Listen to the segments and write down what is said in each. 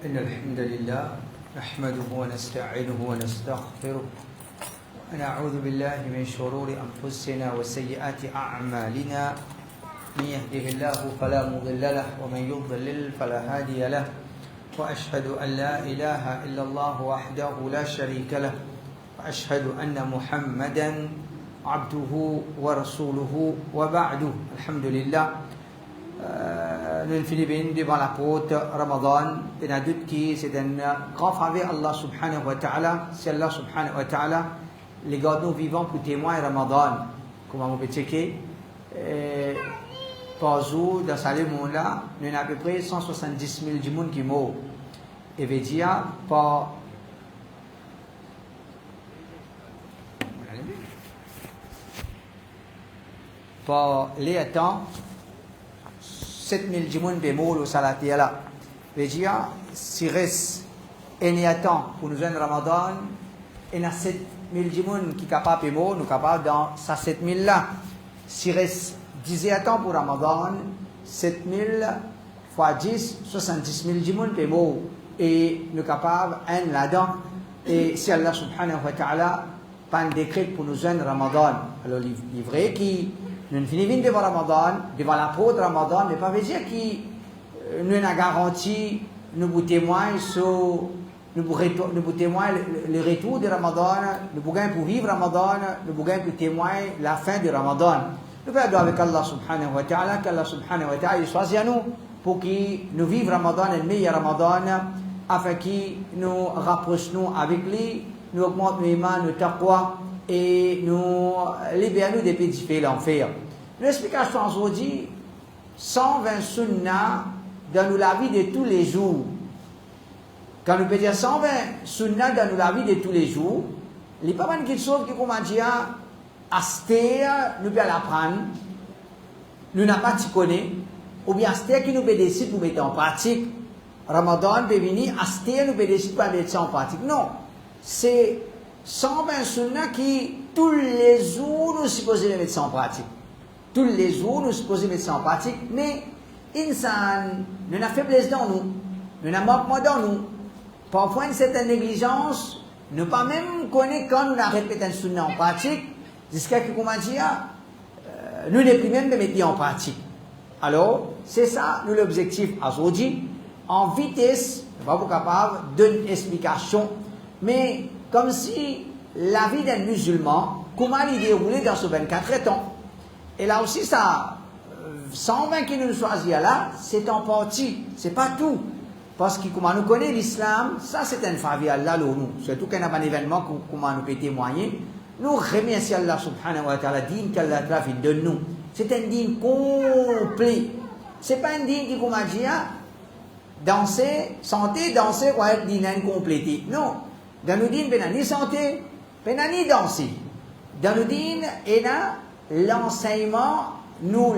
إن الحمد لله نحمده ونستعينه ونستغفره ونعوذ بالله من شرور أنفسنا وسيئات أعمالنا من يهده الله فلا مضل له ومن يضلل فلا هادي له وأشهد أن لا إله إلا الله وحده لا شريك له وأشهد أن محمدا عبده ورسوله وبعد الحمد لله nous finissons devant la porte Ramadan et n'a doute qui c'est un grand faveur Allah subhanahu wa ta'ala si Allah subhanahu wa ta'ala les garde nous vivants pour témoin Ramadan comment on peut checker par jour dans ce monde-là nous avons à peu près 170 000 du monde qui meurt et veut dire par les temps 7000 jimoun bémol au salati là. Veut dire, si reste un temps pour nous un Ramadan, il y a 7000 jimoun qui sont capables de bémol, nous capables dans ça 7000 là. Si reste 10 temps pour Ramadan, 7000 fois 10, 70 000 jimoun bémol. Et nous capables un là-dedans. Et si Allah subhanahu wa ta'ala pas un décret pour nous un Ramadan, alors il est vrai qui nous finissons devant Ramadan, devant la porte de Ramadan, mais pas veut dire que nous avons garanti, nous vous témoignons le retour de Ramadan, nous pouvons pour vivre Ramadan, nous pouvons pour témoigner la fin de Ramadan. Nous faisons avec Allah subhanahu wa ta'ala, qu'Allah subhanahu wa ta'ala choisit à nous pour que nous vivions Ramadan, le meilleur Ramadan, afin que nous rapprochions avec lui, nous augmentons nos iman, nos taqwa, et nous libérons des péchés de l'enfer. L'explication aujourd'hui, 120 sunnah dans la vie de tous les jours. Quand nous peut dire 120 sunnah dans la vie de tous les jours, il n'y a pas quelque chose qui comment dire, aster, nous peut l'apprendre, nous n'avons pas de connaître, ou bien aster qui nous peut décider pour mettre en pratique. Ramadan peut venir, aster nous peut décider pour mettre ça en pratique. Non, c'est 120 sunnah qui, tous les jours, nous supposons les mettre ça en pratique. Tous les jours, nous supposons mettre ça en pratique, mais insan, nous avons faiblesse dans nous, nous avons manquement dans nous. Parfois, une certaine négligence, nous pas même connaître quand nous avons répété un sunnah en pratique, jusqu'à ce que, comment dire, nous n'avons plus même de mettre en pratique. Alors, c'est ça, nous l'objectif aujourd'hui. En vitesse, nous ne sommes pas capables d'une explication, mais comme si la vie d'un musulman, comment il déroulait dans ce 24 ans. Et là aussi, ça, 120 qui nous choisit là, c'est en partie, c'est pas tout. Parce que comment nous connaissons l'islam, ça c'est un faveur Allah nous. Surtout qu'il y a un événement comment nous peut témoigner. Nous remercions Allah subhanahu wa ta'ala, din qu'Allah trafique de nous. C'est un din complet. C'est pas un din qui, comment dire, danser, santé, danser, ou être din incomplété. Non. Dans nous din, ni santé, ni danser. Dans nous din, il y a l'enseignement, nous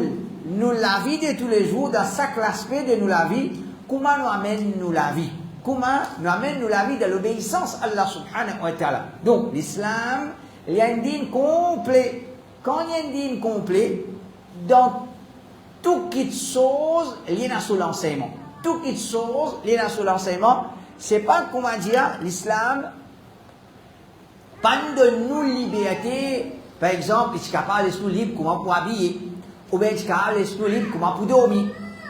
la vie de tous les jours, dans chaque aspect de nous la vie, comment nous amène nous la vie. Comment nous amène nous la vie de l'obéissance à Allah subhanahu wa ta'ala. Donc, l'islam, il y a un din complet. Quand il y a un din complet, dans toute chose, il y a sur l'enseignement. Toute chose, il y a sur l'enseignement. C'est pas, comment dire, l'islam, pas de nous liberté, par exemple, il est capable de nous libre comment pour habiller, ou bien il est capable de nous libre comment pour dormir.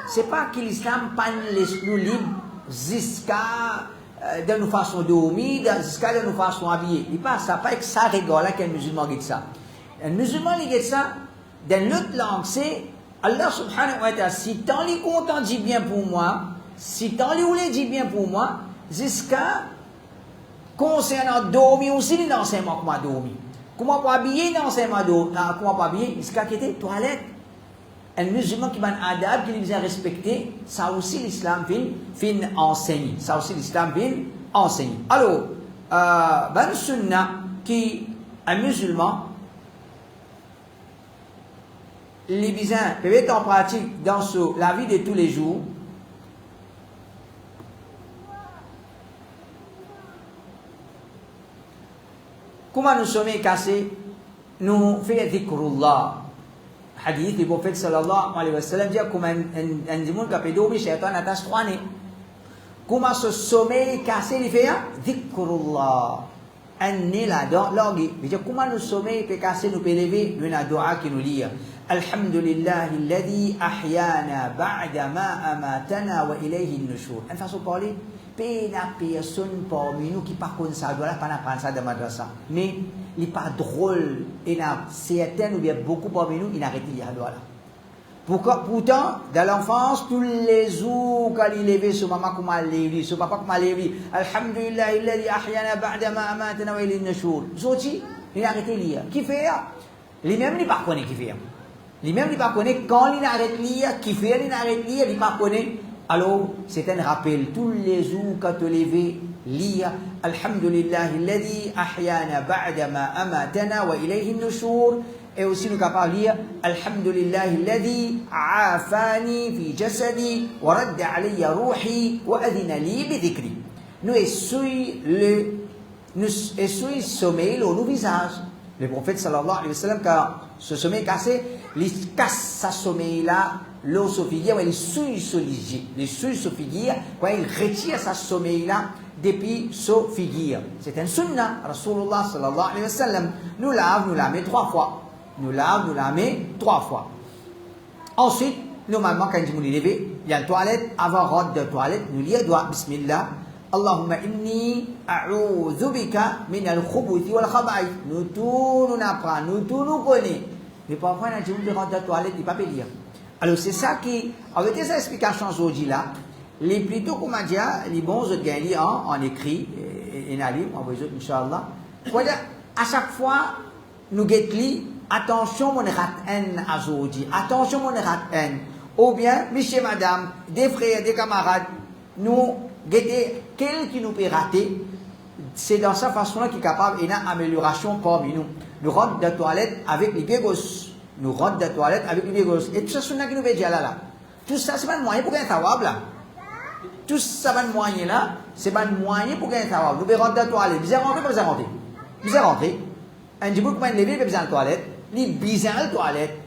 C'est pas que l'islam pas nous libre jusqu'à de nous façon dormir, jusqu'à de nous façon habiller. Il pas ça, pas que ça rigole là qu'un musulman dit ça. Un musulman il dit ça, dans l'autre langue, c'est Allah subhanahu wa ta'ala, si tant les content dit bien pour moi, si tant les voulait dit bien pour moi, jusqu'à concernant dormir aussi, il l'enseignement comment dormir. Comment pour habiller l'enseignement dormir, comment pour habiller, jusqu'à quitter toilette. Un musulman qui a un adab, qui vient respecter, ça aussi l'islam vient enseigner. Ça aussi l'islam vient enseigner. Alors, ben sunnah qui un musulman, les bisins peuvent être en pratique dans la vie de tous les jours. Comment nous sommes cassés? Nous faisons dhikrullah. Hadith du prophète sallallahu alayhi wa sallam dit comme un démon qui a pédé au shaitan attache trois nez. comment ce sommeil cassé, il fait, dhikrullah. Un est là-dedans, l'orgue. Comment le sommeil peut casser, nous peut lever, nous avons un qui nous lit. Alhamdulillah, alladhi ahyana ba'da ma amatana wa ilayhi an-nushur. Une façon de parler, la personne parmi nous qui par contre ça doit pas apprendre ça dans madrasa. Mais il n'est pas drôle et certains ou bien beaucoup parmi nous, ils n'arrêtent pas là. Pourtant, dans l'enfance, tous les jours, quand il levait, ce maman comme a levé, ce papa comme a levé, Alhamdulillah, alladhi ahyana ba'da ma amatana wa ilayhi an-nushur. Zoti, il arrête de lire. Qui fait ça? Lui-même, il ne connaît pas qui fait. Lui-même, il ne connaît quand il arrête de lire, qui fait, il arrête de lire, il ne connaît. Alors, c'est un rappel. Tous les jours, quand tu lèves, lire Alhamdulillah, alladhi ahyana ba'da ma amatana wa ilayhi an-nushur. Et aussi, nous capables de lire Alhamdulillah, alladhi afani fi jasadi wa radda alayya ruhi wa adhina li bi dhikri. Nous essuyons le sommeil au visage. Le prophète sallallahu alayhi wa sallam, quand ce sommeil cassé, il casse sa sommeil là, l'eau se figure, il souille ce ligier. Il souille ce figure, quand il retire sa sommeil là, depuis ce figure. C'est un sunnah. Rasulullah sallallahu alayhi wa sallam nous la met 3 fois. Nous la met 3 fois. Ensuite, normalement, quand nous lever, il y a une toilette, avant rôde de toilette, nous lions doigt, bismillah. Allahumma inni a'udhu bika min al-khubuthi wal khaba'ith. Nous tout nous apprend, nous tout nous connaît. Mais parfois, quand nous rentre de toilette, il ne peut pas lire. Alors, c'est ça qui, avec ces explications aujourd'hui là, les plutôt comme dit, les bons autres gagnent en écrit, et en livre, on va dire, Inch'Allah. À chaque fois, nous guettons, attention, mon rat-en aujourd'hui, attention, mon rat-en. Ou bien, monsieur, madame, des frères, des camarades, nous guetter, quel qui nous peut rater, c'est dans sa façon-là qu'il est capable d'une amélioration parmi nous. Nous rentrons de la toilette avec les pieds gauches. Nous rentrons de la toilette avec les pieds gauches. Et tout ça, c'est ce qui nous veut dire là. Tout ça, c'est pas un moyen pour gagner un tawab là. Tout ça, c'est un moyen là. C'est pas un moyen pour gagner un tawab. Nous pouvons rentrer de la toilette. Vous rentrez, vous rentrez. Vous rentrez. Un petit peu comme un lever, vous la toilette. Les bizarres la toilette.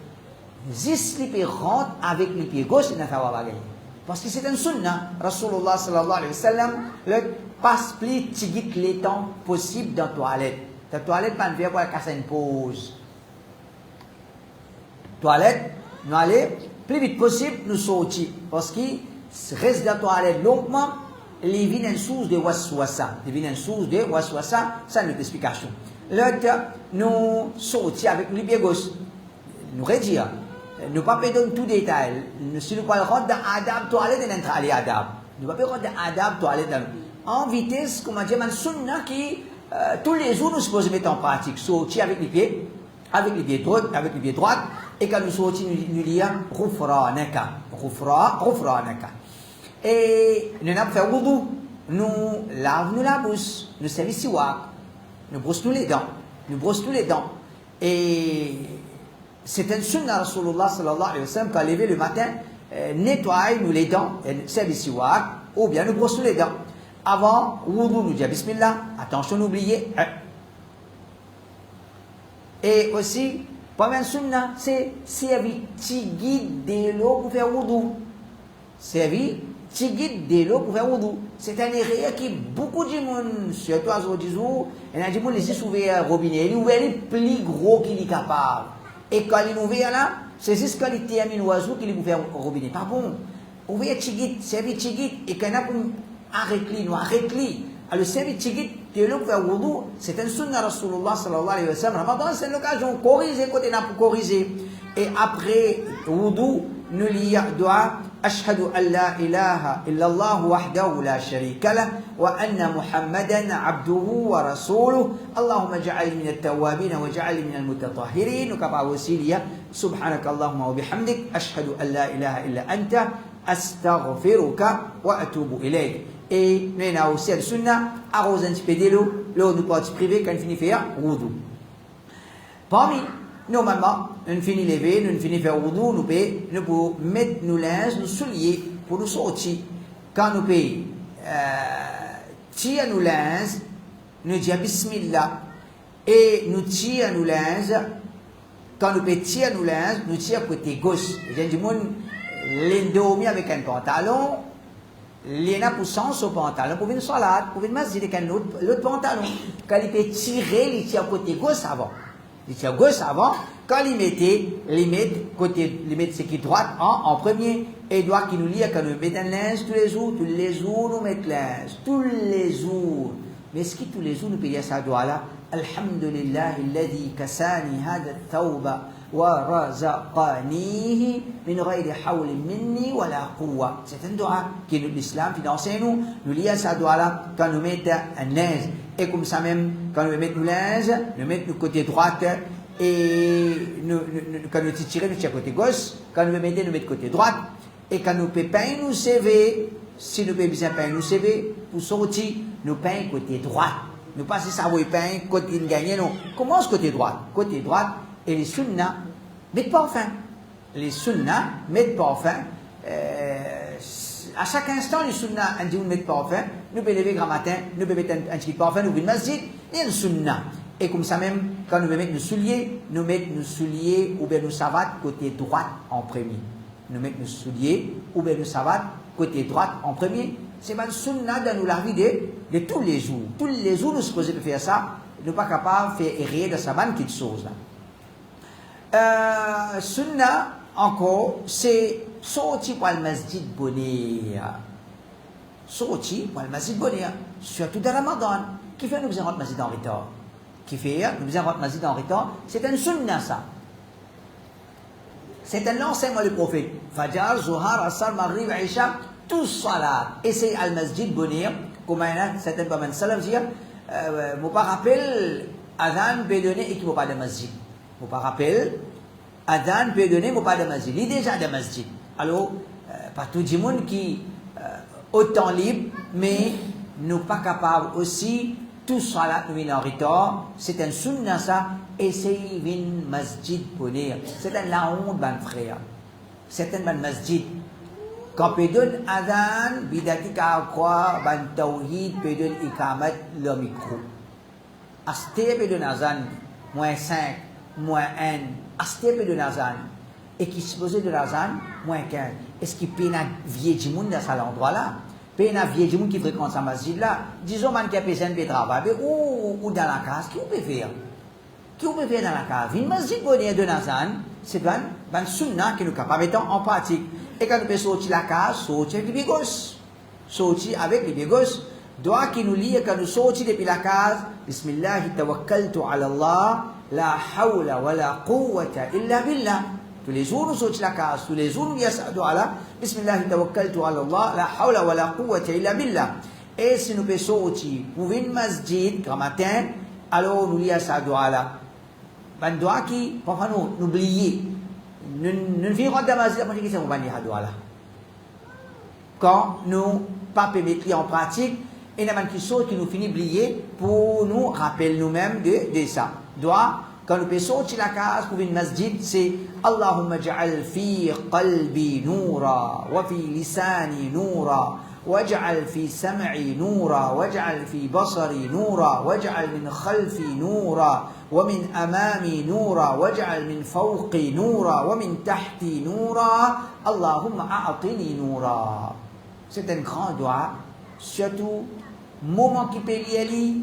Juste les pieds rentrent avec les pieds gauches, il y a un tawab à gagner. Parce que c'est un sunnah. Rasulullah sallallahu alayhi wa sallam, le passe plus tigit les temps possible dans la toilette. La toilette, pas faire pour casser une pause. Toilette, nous allons plus vite possible nous sortir. Parce qu'il reste dans la toilette longuement, les vins source de waswasa. Les vins source de waswasa, ça nous explication. L'autre, nous sortir avec les pieds gauche. Nous redire. Nous ne pouvons pas donner tout détail. Si nous parlons de adab toilette, nous entrons à l'adab. Nous ne pouvons pas parler d'adab toilette. En vitesse, comme on dit, un sunnah qui, tous les jours, nous supposons mettre en pratique. Sortir avec les pieds droits, et quand nous sortons, nous lisons Ghufranaka. Ghufranaka. Et nous avons fait wudu. Nous lavons la bouche, nous servons siwak, nous brossons les dents. Et c'est un sunnah Rasulullah sallallahu alayhi wa sallam quand levé le matin, nettoie-nous les dents, servons siwak, ou bien nous brossons les dents. Avant, wudu, nous dit bismillah, attention, n'oubliez. Et aussi, pas même sunnah, c'est servir tigit de l'eau pour faire wudu. Servir tigit de l'eau pour faire wudu. C'est un erreur qui beaucoup de monde, surtout à aujourd'hui, il y a des gens qui laissent ouvrir le robinet, il ouvre le plus gros qu'il est capable. Et quand il ouvre là, c'est juste quand il termine l'oiseau qu'il ouvre le robinet. Pas bon. Ouvrir tigit, servir tigit, et quand il y a arrête-li. Alors, servir tigit de l'eau pour faire wudu, c'est un sunnah Rasulullah sallallahu alayhi wa sallam. Ramadan, c'est l'occasion de corriger quand on a pour corriger. Et après wudu, nous lisons doigt. أشهد أن لا إله إلا الله وحده لا شريك له وأن محمدا عبده ورسوله اللهم اجعلني من التوابين واجعلني من المتطهرين وكما وسيليا سبحانك اللهم وبحمدك أشهد أن لا إله إلا أنت أستغفرك وأتوب إليك. Et nous avons aussi la sunna, arroser un petit peu de l'eau, l'eau nous peut être privée quand on finit de faire wudu. Parmi normalement, nous finissons de lever, nous finissons de faire wudu, nous pouvons mettre nos linges, nos souliers pour nous sortir. Quand nous pouvons tirer nos linges, nous disons bismillah. Et nous tirons nos linges, quand nous pouvons tirer nos linges, nous tirons côté gauche. Il y a du monde l'endormi avec un pantalon, il y en a pour sens au pantalon, pour une salade, pour une masjid, et l'autre pantalon. Quand il peut tirer, il tire côté gauche avant. Il tire gauche avant. Quand il met ce qui est droite en premier. Et il doit qu'il nous lie quand nous mettons un linge tous les jours nous mettons linge. Tous les jours. Mais est-ce que tous les jours nous payons ça doigt là? Alhamdulillah, alladhi kasani hada tawba wa razaqanihi min ghayri hawli minni wa la quwwa. C'est un doigt que l'islam enseigne nous lie à ça doigt là quand nous mettons un linge. Et comme ça même, quand nous mettons le linge, nous mettons le côté droit et quand nous tirons, nous tirons côté gauche. Quand nous mettons, nous mettons côté droit. Et quand nous payons nous CV, si nous payons bien payer nous CV, pour sortir, nous payons côté droit. Nous passons ça, vous payez côté gagné, non. Commence côté droit. Côté droit, et les sunnahs mettent pas fin. Les sunnahs mettent pas fin. À chaque instant, les sunnahs, on dit, ne mettent pas fin. Nous pouvons lever grand matin, nous pouvons mettre un petit pas fin, nous pouvons masjid, et un sunnah. Et comme ça même, quand nous mettons nos souliers ou bien nos savates côté droit en premier. Nous mettons nos souliers ou bien nos savates côté droit en premier. C'est une sunnah dans la vie de tous les jours. Tous les jours, nous sommes supposés faire ça. Nous ne sommes pas capables de faire errer de sa bonne petite chose. Sunnah, encore, c'est sortir pour le masjid bonheur. Sortir pour le masjid bonheur. Surtout dans Ramadan. Qui fait nous rentrons le masjid en retard? Qui fait nous rentrons le masjid en retard? C'est un sunnah ça. C'est un enseignement du prophète. Fajr, Zuhar, Asar, Maghrib, Isha, tous salat. Et c'est al-masjid bonheur. Comme certaines personnes salaf dire, je ne pas rappelle, Adhan peut donner et qui ne pas de masjid. Je ne pas rappelle, Adhan peut donner, mais pas de masjid. Il est déjà de masjid. Alors, pas tout le monde qui autant libre, mais nous pas capables aussi, tout salat nous vient en retard. C'est un sunnah ça, et c'est une masjid bonheur. C'est un la honte, ben frère. C'est un masjid. Quand on donne Adhan, bidati ka quoi, ban tawhid, peut donner ikamat le micro. Asté peut donner Adhan, moins 5, moins 1, Asté peut donner Adhan. Et qui se posait de Adhan, moins 15. Est-ce qu'il peut y avoir vieux du monde dans cet endroit-là? Peut y avoir vieux du monde qui fréquente sa masjid là? Disons, man qui a besoin de travailler, ou dans la case, qui peut faire? Qui peut faire dans la case? Une masjid bonheur de Adhan, c'est un sunnah que nous sommes capables de mettre en pratique. Et quand nous pouvons sortir la case, sortir avec les bégos. Sortir avec les bégos. Doit qui nous lie quand nous sortons depuis la case. Bismillah, tawakkaltu ala Allah, la hawla wa la quwwata illa billah. Tous les jours nous sortons la case, tous les jours nous disons ça doigt là. Bismillah, tawakkaltu ala Allah, la hawla wa la quwwata illa billah. Et si nous pouvons sortir pour une masjid, grand matin, alors nous disons ça doigt là. Ben doigt qui, parfois nous oublions. Nous vivons dans la masjid, moi je dis que c'est un doigt là. Quand nous pas mettre en pratique, et nous avons qui sort qui nous finit oublier pour nous rappeler nous-mêmes de ça. Doigt, quand nous pouvons sortir la case pour une masjid, c'est Allahumma ja'al fi qalbi noura, wa fi lisani noura, waj'al fi sam'i noura, waj'al fi basari noura, waj'al min khalfi noura, ومن أمامي نورا واجعل من فوقي نورا ومن تحتي نورا اللهم أعطني نورا. C'est un grand doigt, surtout moment qui peut y aller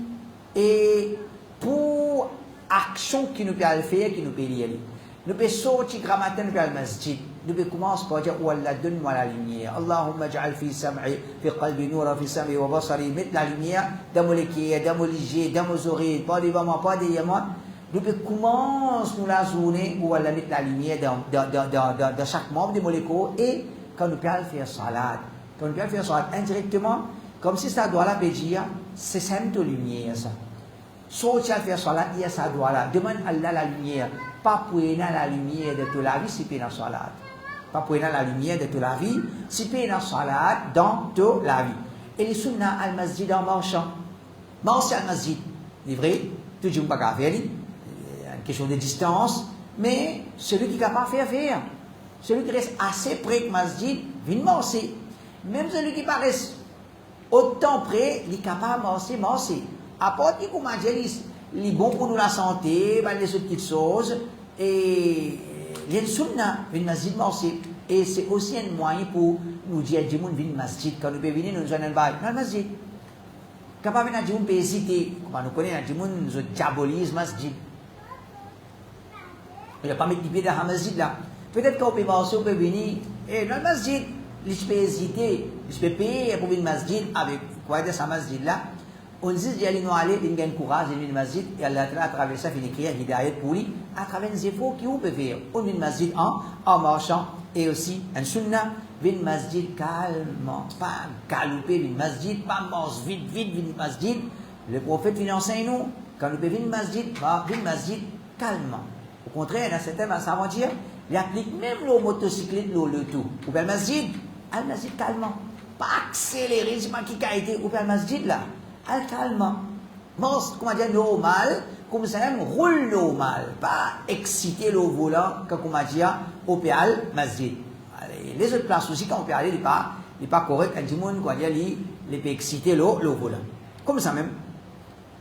et pour action qui nous peut faire, qui nous peut y aller. Nous pouvons sortir grand matin vers le masjid. Nous pouvons commencer par dire oh Allah donne-moi la lumière. Allahumma ja'al fi sam'i, fi qalbi noura, fi sam'i wa basari. Mettre la lumière dans mon équipe, dans mon ligier, dans mon oreilles, pas devant moi, pas derrière moi. Nous pouvons commencer la journée où Allah met la lumière dans chaque membre de molécules et quand nous pouvons faire salat. Quand nous pouvons faire salat indirectement, comme si ça doit la dire, c'est simple lumière ça. Sortir faire salat, il y a ça doit là. Demande à Allah la lumière. Pas pour la lumière de toute la vie si tu es dans salat. Pas pour la lumière de toute la vie si tu es dans salat dans toute la vie. Et les sunnah al-masjid en marchant. Marcher al-masjid. C'est vrai, tout le monde ne peut pas faire. Une question de distance. Mais celui qui est capable de faire. Celui qui reste assez près de masjid, vient marcher. Même celui qui paraît autant près, il est capable de marcher. Apporte qui comme il est bon pour nous la santé, les autres petites choses, et il y a une sunnah, une masjid marché. Et c'est aussi un moyen pour nous dire, du monde vient masjid. Quand nous venir, nous allons dans le masjid. Quand nous venons, nous pouvons citer, comme nous connaissons, nous diabolise masjid. Il n'y a pas mis de pied dans le masjid là. Peut-être qu'on peut marcher, on peut venir, et dans le masjid, il peut hésiter, il peut payer pour venir au masjid avec quoi de ce masjid là. On dit qu'il y a un courage, il y a un masjid, et Allah à travers ça, il écrit un hidayat pour lui, à travers les efforts qu'il peut faire. On vient au masjid en marchant, et aussi un sunnah, vient au masjid calmement, pas galoper, vient au masjid, pas marche vite, vient au masjid. Le prophète vient enseigner nous, quand nous venons au masjid, vient au masjid calmement. Au contraire, dans certains avant-hier, il applique même le motocyclette, le tout. Ou bien le masjid, calmement. Pas accélérer, c'est pas qui a été, ou bien le masjid là. Calmement. Marche, comment dire, normal, comme ça même, roule normal. Pas exciter le volant, comme on dit, au péal, masjid. Les autres places aussi, quand on peut aller, il n'est pas correct, quand tout le monde, il peut exciter le volant. Comme ça même,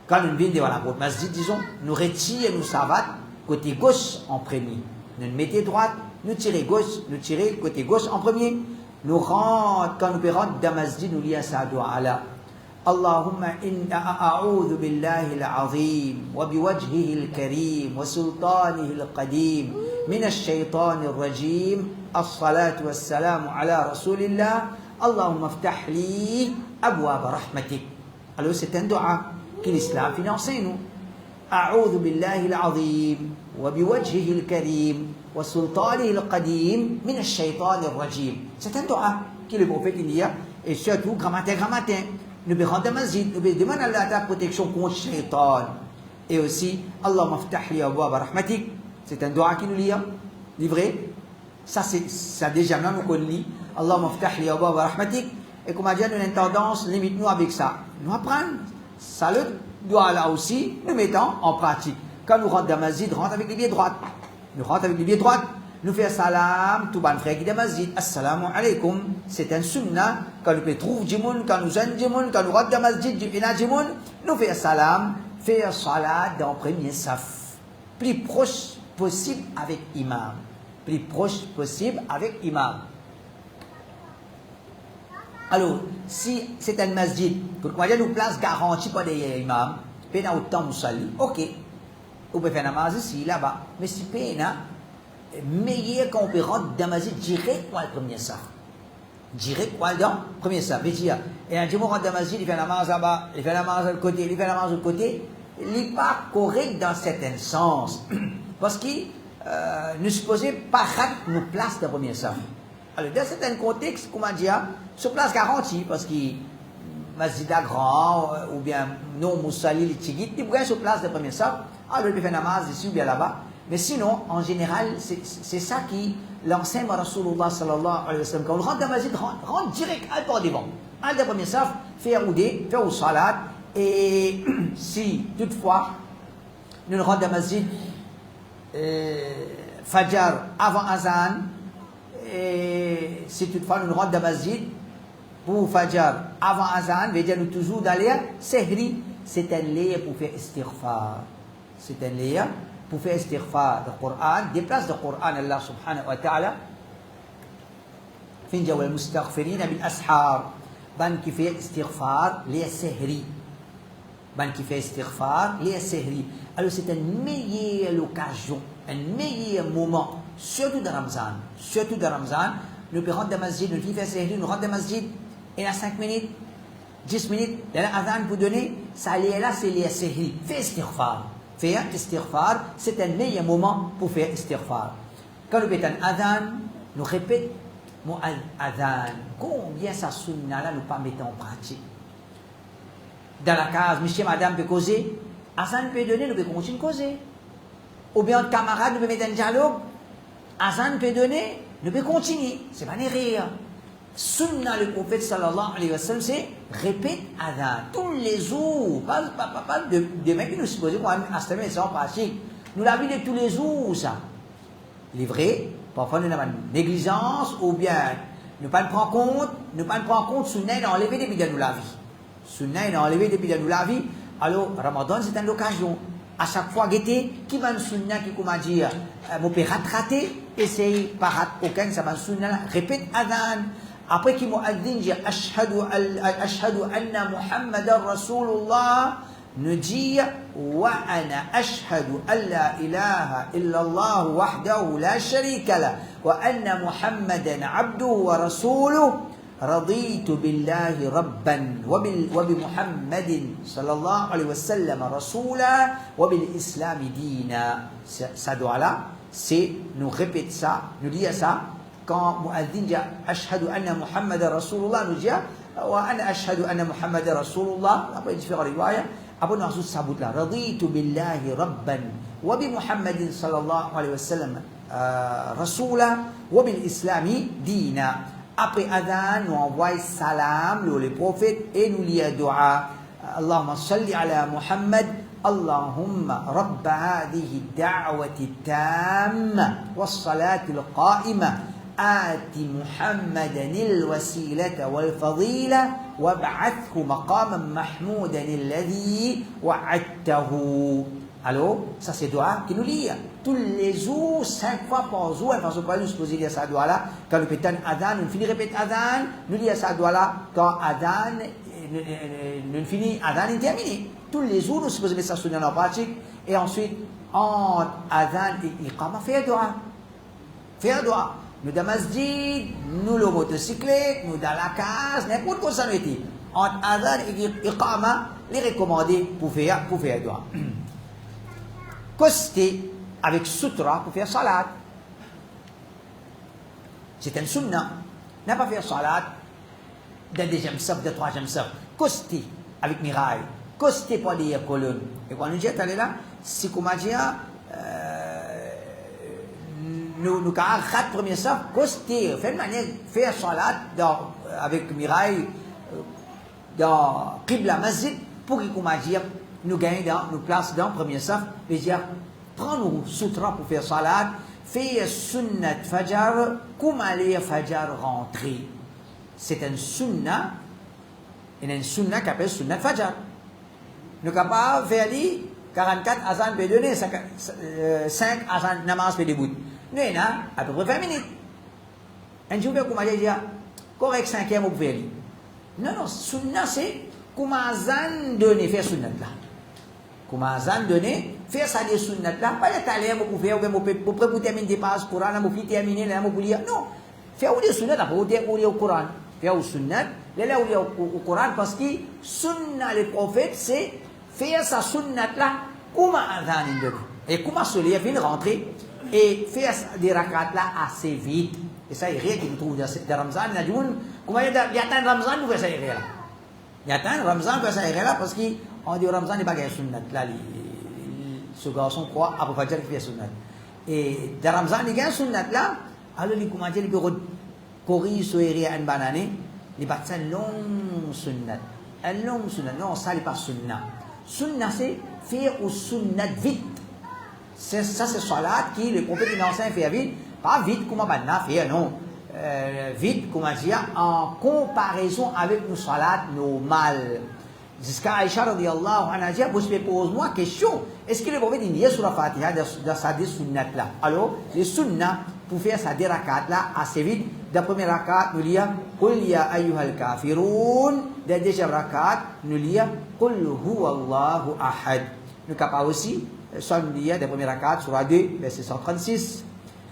quand nous venons devant la porte masjid, disons, nous retirons nos savates côté gauche en premier. Nous mettons droite, nous tirons gauche, nous tirons côté gauche en premier. Nous rentrons, quand nous rentrons dans le masjid, nous lisons sa doua là. اللهم إن أعوذ بالله العظيم وبوجهه الكريم وسلطانه القديم من الشيطان الرجيم الصلاة والسلام على رسول الله اللهم افتح لي أبواب رحمتك. Alors c'est un dua que l'islam finance nous. أعوذ بالله العظيم وبوجهه الكريم وسلطانه القديم من الشيطان الرجيم. C'est un dua que le prophète dit et surtout grammatin. Nous devons rendre masjid, nous devons demander à Allah ta protection contre le shaitan. Et aussi, Allah maftah li abwab rahmatik. C'est un doigt qui nous lit, livré. Ça déjà, nous connaissons. Allah maftah li abwab rahmatik. Et comme on dit, nous avons une tendance, limite-nous avec ça. Nous apprenons. Ça le doigt là aussi, nous mettons en pratique. Quand nous rentrons dans le masjid, rentre avec les pieds droits. Nous rentrons avec les pieds droits. Nous faisons salam, tout bon frère qui est dans le masjid. Assalamu alaikum. C'est un sunnah. Quand nous trouvons du monde, quand nous jeunes du monde, quand nous rentrons dans le masjid, du monde, nous faisons salam, faisons salat dans le premier saf. Plus proche possible avec imam. Plus proche possible avec imam. Alors, si c'est un masjid, pourquoi il y a une place garantie pour derrière l'imam, puis dans autant de salut, ok. On peut faire la namaz ici, là-bas. Mais si peine, meilleur qu'on peut rentrer dans le masjid direct pour le premier saf. Direct pour le premier saf. Et un jour, on rentre dans le masjid, il fait la namaz là-bas, il fait la namaz de l'autre côté, il fait la namaz de l'autre côté. Il n'est pas correct dans certains sens. Parce que nous supposons pas rater nos places dans le premier saf. Alors, dans certains contextes, comment dire, sur place garantie, parce que masjid est grand, ou bien non, Moussali, les Tigit, ils prennent sur place dans le premier saf. Alors, il peut faire la namaz ici ou bien là-bas. Mais sinon, en général, c'est ça qui l'enseigne Rasulullah sallallahu alayhi wa sallam. Quand on rentre dans le masjid, rentre direct, à part devant. Un des premiers saf, faire oudé, faire au salat. Et si, toutefois, nous rentrons dans le masjid, Fajr avant Azan, et si toutefois nous rentrons dans le masjid, pour Fajr avant Azan, veut dire nous toujours d'aller, Sehri, c'est un lien pour faire istighfar. C'est un lien pour faire istighfar du Coran, des places du Coran, Allah subhanahu wa ta'ala. Finja wal mustaghfirina bil ashar. Ban qui fait istighfar, les sehri. Ban qui fait istighfar, les sehri. Alors c'est une meilleure occasion, un meilleur moment, surtout dans Ramzan. Surtout dans Ramzan, nous pouvons rentrer dans le masjid, nous faisons sehri, nous rentrons dans le masjid, et il y a 5 minutes, 10 minutes, il y a un adhan pour donner, ça est là, c'est les sehri. Fais istighfar. Faire istighfar, c'est un meilleur moment pour faire istighfar. Quand nous faisons un adhan, nous répétons mon adhan. Combien ça sunna là nous pas mettre en pratique? Dans la case, monsieur, madame peut causer. Adhan peut donner, nous peut continuer à causer. Ou bien un camarade, nous peut mettre un dialogue. Adhan peut donner, nous peut continuer. C'est pas une rire. Sunna le prophète sallallahu alayhi wa sallam, c'est répète adhan tous les jours. Pas de mecs qui nous supposent qu'on a installé ça en pratique. Nous l'avons de tous les jours, ça. Les vrais, parfois nous avons une négligence, ou bien nous ne prenons pas en compte, sunna est enlevé depuis de nous la vie. Sunna est enlevé depuis de nous la vie. Alors, Ramadan, c'est une occasion. à chaque fois, guetter, qui va sunna qui comment dire, mon peut rater, essaye par aucun, ça va sunna, répète adhan. Après qui muaddin dit ashhadu anna Muhammadan Rasulullah, nous dit wa ana ashhadu an la ilaha illallah wahdahu la sharika la wa anna Muhammadan abduhu wa rasuluhu. رضيت بالله ربا وبمحمد صلى الله عليه وسلم رسولا وبالإسلام دينا. Ça doit là, c'est nous répéter ça, nous dire ça quand muaddin dit ashhadu anna Muhammadan Rasulullah, nous dit wa ana ashhadu anna Muhammadan Rasulullah. Après différents riwayat, après nous sabut là رضيت بالله ربا وبمحمد صلى الله عليه وسلم رسولا وبالإسلام دينا. Après adhan, nous envoyons salam, les prophètes, et nous lisons dua. Allahumma salli ala Muhammad, Allahumma rabba hadihi da'wati tamma, wa salati al-qa'ima, آتِ محمدا الوسيلة والفضيلة وابعثه مقاما محمودا الذي وعدته. Alors, ça c'est dua qui nous lit. Tous les jours, 5 fois par jour, parce que nous supposons lire cette dua-là. Quand nous pétons adhan, nous finissons de répéter adhan, nous lisons cette dua-là. Quand adhan, nous finissons adhan est terminé. Tous les jours, nous supposons mettre ça sur la pratique. Et ensuite, entre adhan et iqama, faire dua. Faire dua. Nous dans le masjid, nous le motocyclette, nous dans la case, n'importe quoi ça nous était. Entre adhan et iqama, les recommandés pour faire dua. Coster avec sutra pour faire salat. C'est un sunnah. N'a pas faire salat d'un deuxième saf, d'un troisième saf. Coster avec mirail. Coster pour les colonnes. Et quand nous disons, allez là, si comme on dit, nous avons 4 premiers saf, coster, faire une manière, faire salat avec mirail dans Qibla Masjid pour que, comme on dit, nous gagnons, nous place dans le premier saf, et dire, prends-nous sutra pour faire salat, faire sunnat fajar, comme aller fajar rentrer. C'est un sunnah, et un sunnah qui appelle sunnat fajar. Nous sommes capables de faire 44 azan peut donner, 5 azan namaz peut début. Nous avons à peu près 20 minutes. Un jour, comme on dit, correct 5e pour faire. Non, sunnah c'est comme azan donner, faire sunnat là. Comme azan donné, faire ça des sunnat là, pas les talents pour faire, pour terminer des passes Coran, pour terminer, pour lire. Non, faire des sunnat là, pour lire au Coran. Faire des sunnat, là où il y a au Coran, parce que sunnat les prophètes, c'est faire sa sunnat là, comme azan donné. Et comment se lire, venir rentrer, et faire des rakats là assez vite. Et ça, il y a rien qui nous trouve dans Ramzan, comment il y a un Ramzan, nous faisons ça, il y a un Ramzan, nous faisons ça, parce que on dit au Ramzan, il n'y a pas de sunnat. Là, ce garçon croit à Fajr qui fait sunnat. Et dans Ramzan, il y a un sunnat là. Alors, les commentaires, ils peuvent corriger sur un banane. Ils battent un long sunnat. Un long sunnat. Non, ça, n'est pas sunnat. Sunnat, c'est faire au sunnat vite. Ça, c'est salat qui, le prophète il enseigne faire vite. Pas vite, comme on va faire, non. Vite, comment dire, en comparaison avec nos salats normales. Jusqu'à Aïcha radiallahu anha dit, pose-moi question. Est-ce que le prophète il y a sur la Fatiha dans sa sunnat là? Alors, les sunnat, pour faire sa rakat là, assez vite, dans la première rakat, nous lisons, Qul ya ayyuhal kafirun. Dans la deuxième rakat, nous lisons, Qul huwa Allahu ahad. Nous capables aussi, soit nous lisons, dans la première rakat, surah 2, verset 136.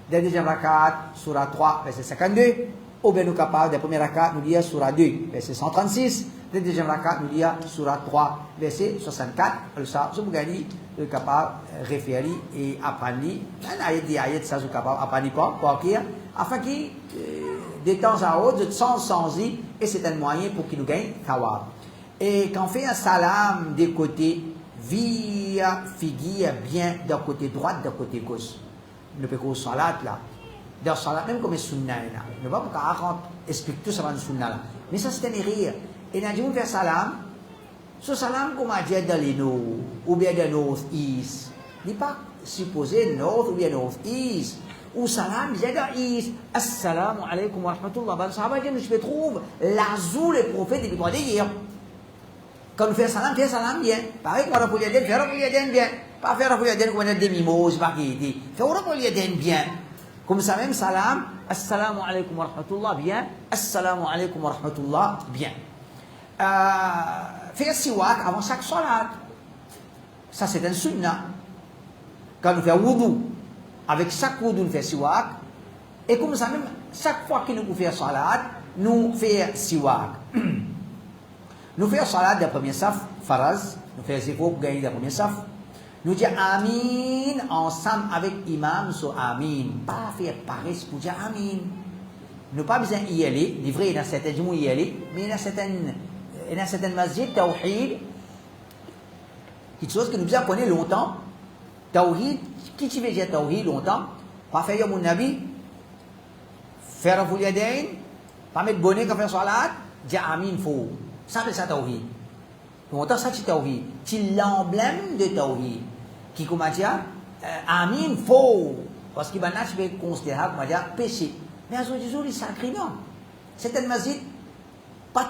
Dans la deuxième rakat, surah 3, verset 52. Ou bien nous capables, dans la première rakat, nous lisons, surah 2, verset 136. Dans la deuxième rakat, nous lisons surah 3, verset 64. Alors ça, je vous gagne, le capable de référer et apprendre. Un ayat des ayats, ça, je suis capable d'apprendre pour acquérir, afin qu'il, de temps à autre, de sens sans y, et c'est un moyen pour qu'il nous gagne tawab. Et quand on fait un salam des côtés, via figure bien d'un côté droit, d'un côté gauche. Nous pouvons salat là. Dans salat, même comme un sunnah là. Nous ne pouvons pas expliquer tout ça dans le sunnah là. Mais ça, c'est un rire. Et nous avons fait salam. Ce salam, comme on dit dans les nord, ou bien dans le north-east, n'est pas supposé north ou bien north-east. Ou salam, il y a dans east. Assalamu alaikum wa rahmatullah. Ben, ça va dire, je trouve l'azou, les prophètes, et les hier. Quand on fait salam bien. Pareil, quand on fait bien. Pas faire rafou yadain comme on a des mimoses, pas qui dit. Fais rafou yadain bien. Comme ça même, salam, assalamu alaikum wa rahmatullah, bien. Assalamu alaikum wa rahmatullah, bien. Faire siwak avant chaque salat. Ça, c'est un sunnah. Quand nous faisons wudu, avec chaque wudu, nous faisons siwak. Et comme ça même, chaque fois que nous faisons salat, nous faisons siwak. Nous faisons salat de la première saf, faraz. Nous faisons zéro pour gagner de la première saf. Nous disons amin ensemble avec imam sur amin. Pas faire paresse pour dire amin. Nous pas besoin d'y aller. C'est vrai, il y a certains gens y aller. Mais il y a certains masjids, tawhid, quelque chose que nous avons connu longtemps. Tawhid, qui tu veux dire tawhid longtemps? Pas faire mon nabi. Faire un foulé d'ain. Pas mettre bonnet quand faire salat. Dire amin faux. Ça c'est ça tawhid. Longtemps ça c'est tawhid. C'est l'emblème de tawhid. Qui comment dire? Amin faux. Parce qu'il va pas considérer comme dire péché. Mais à ce jour il sacré non. C'est un masjid. Pas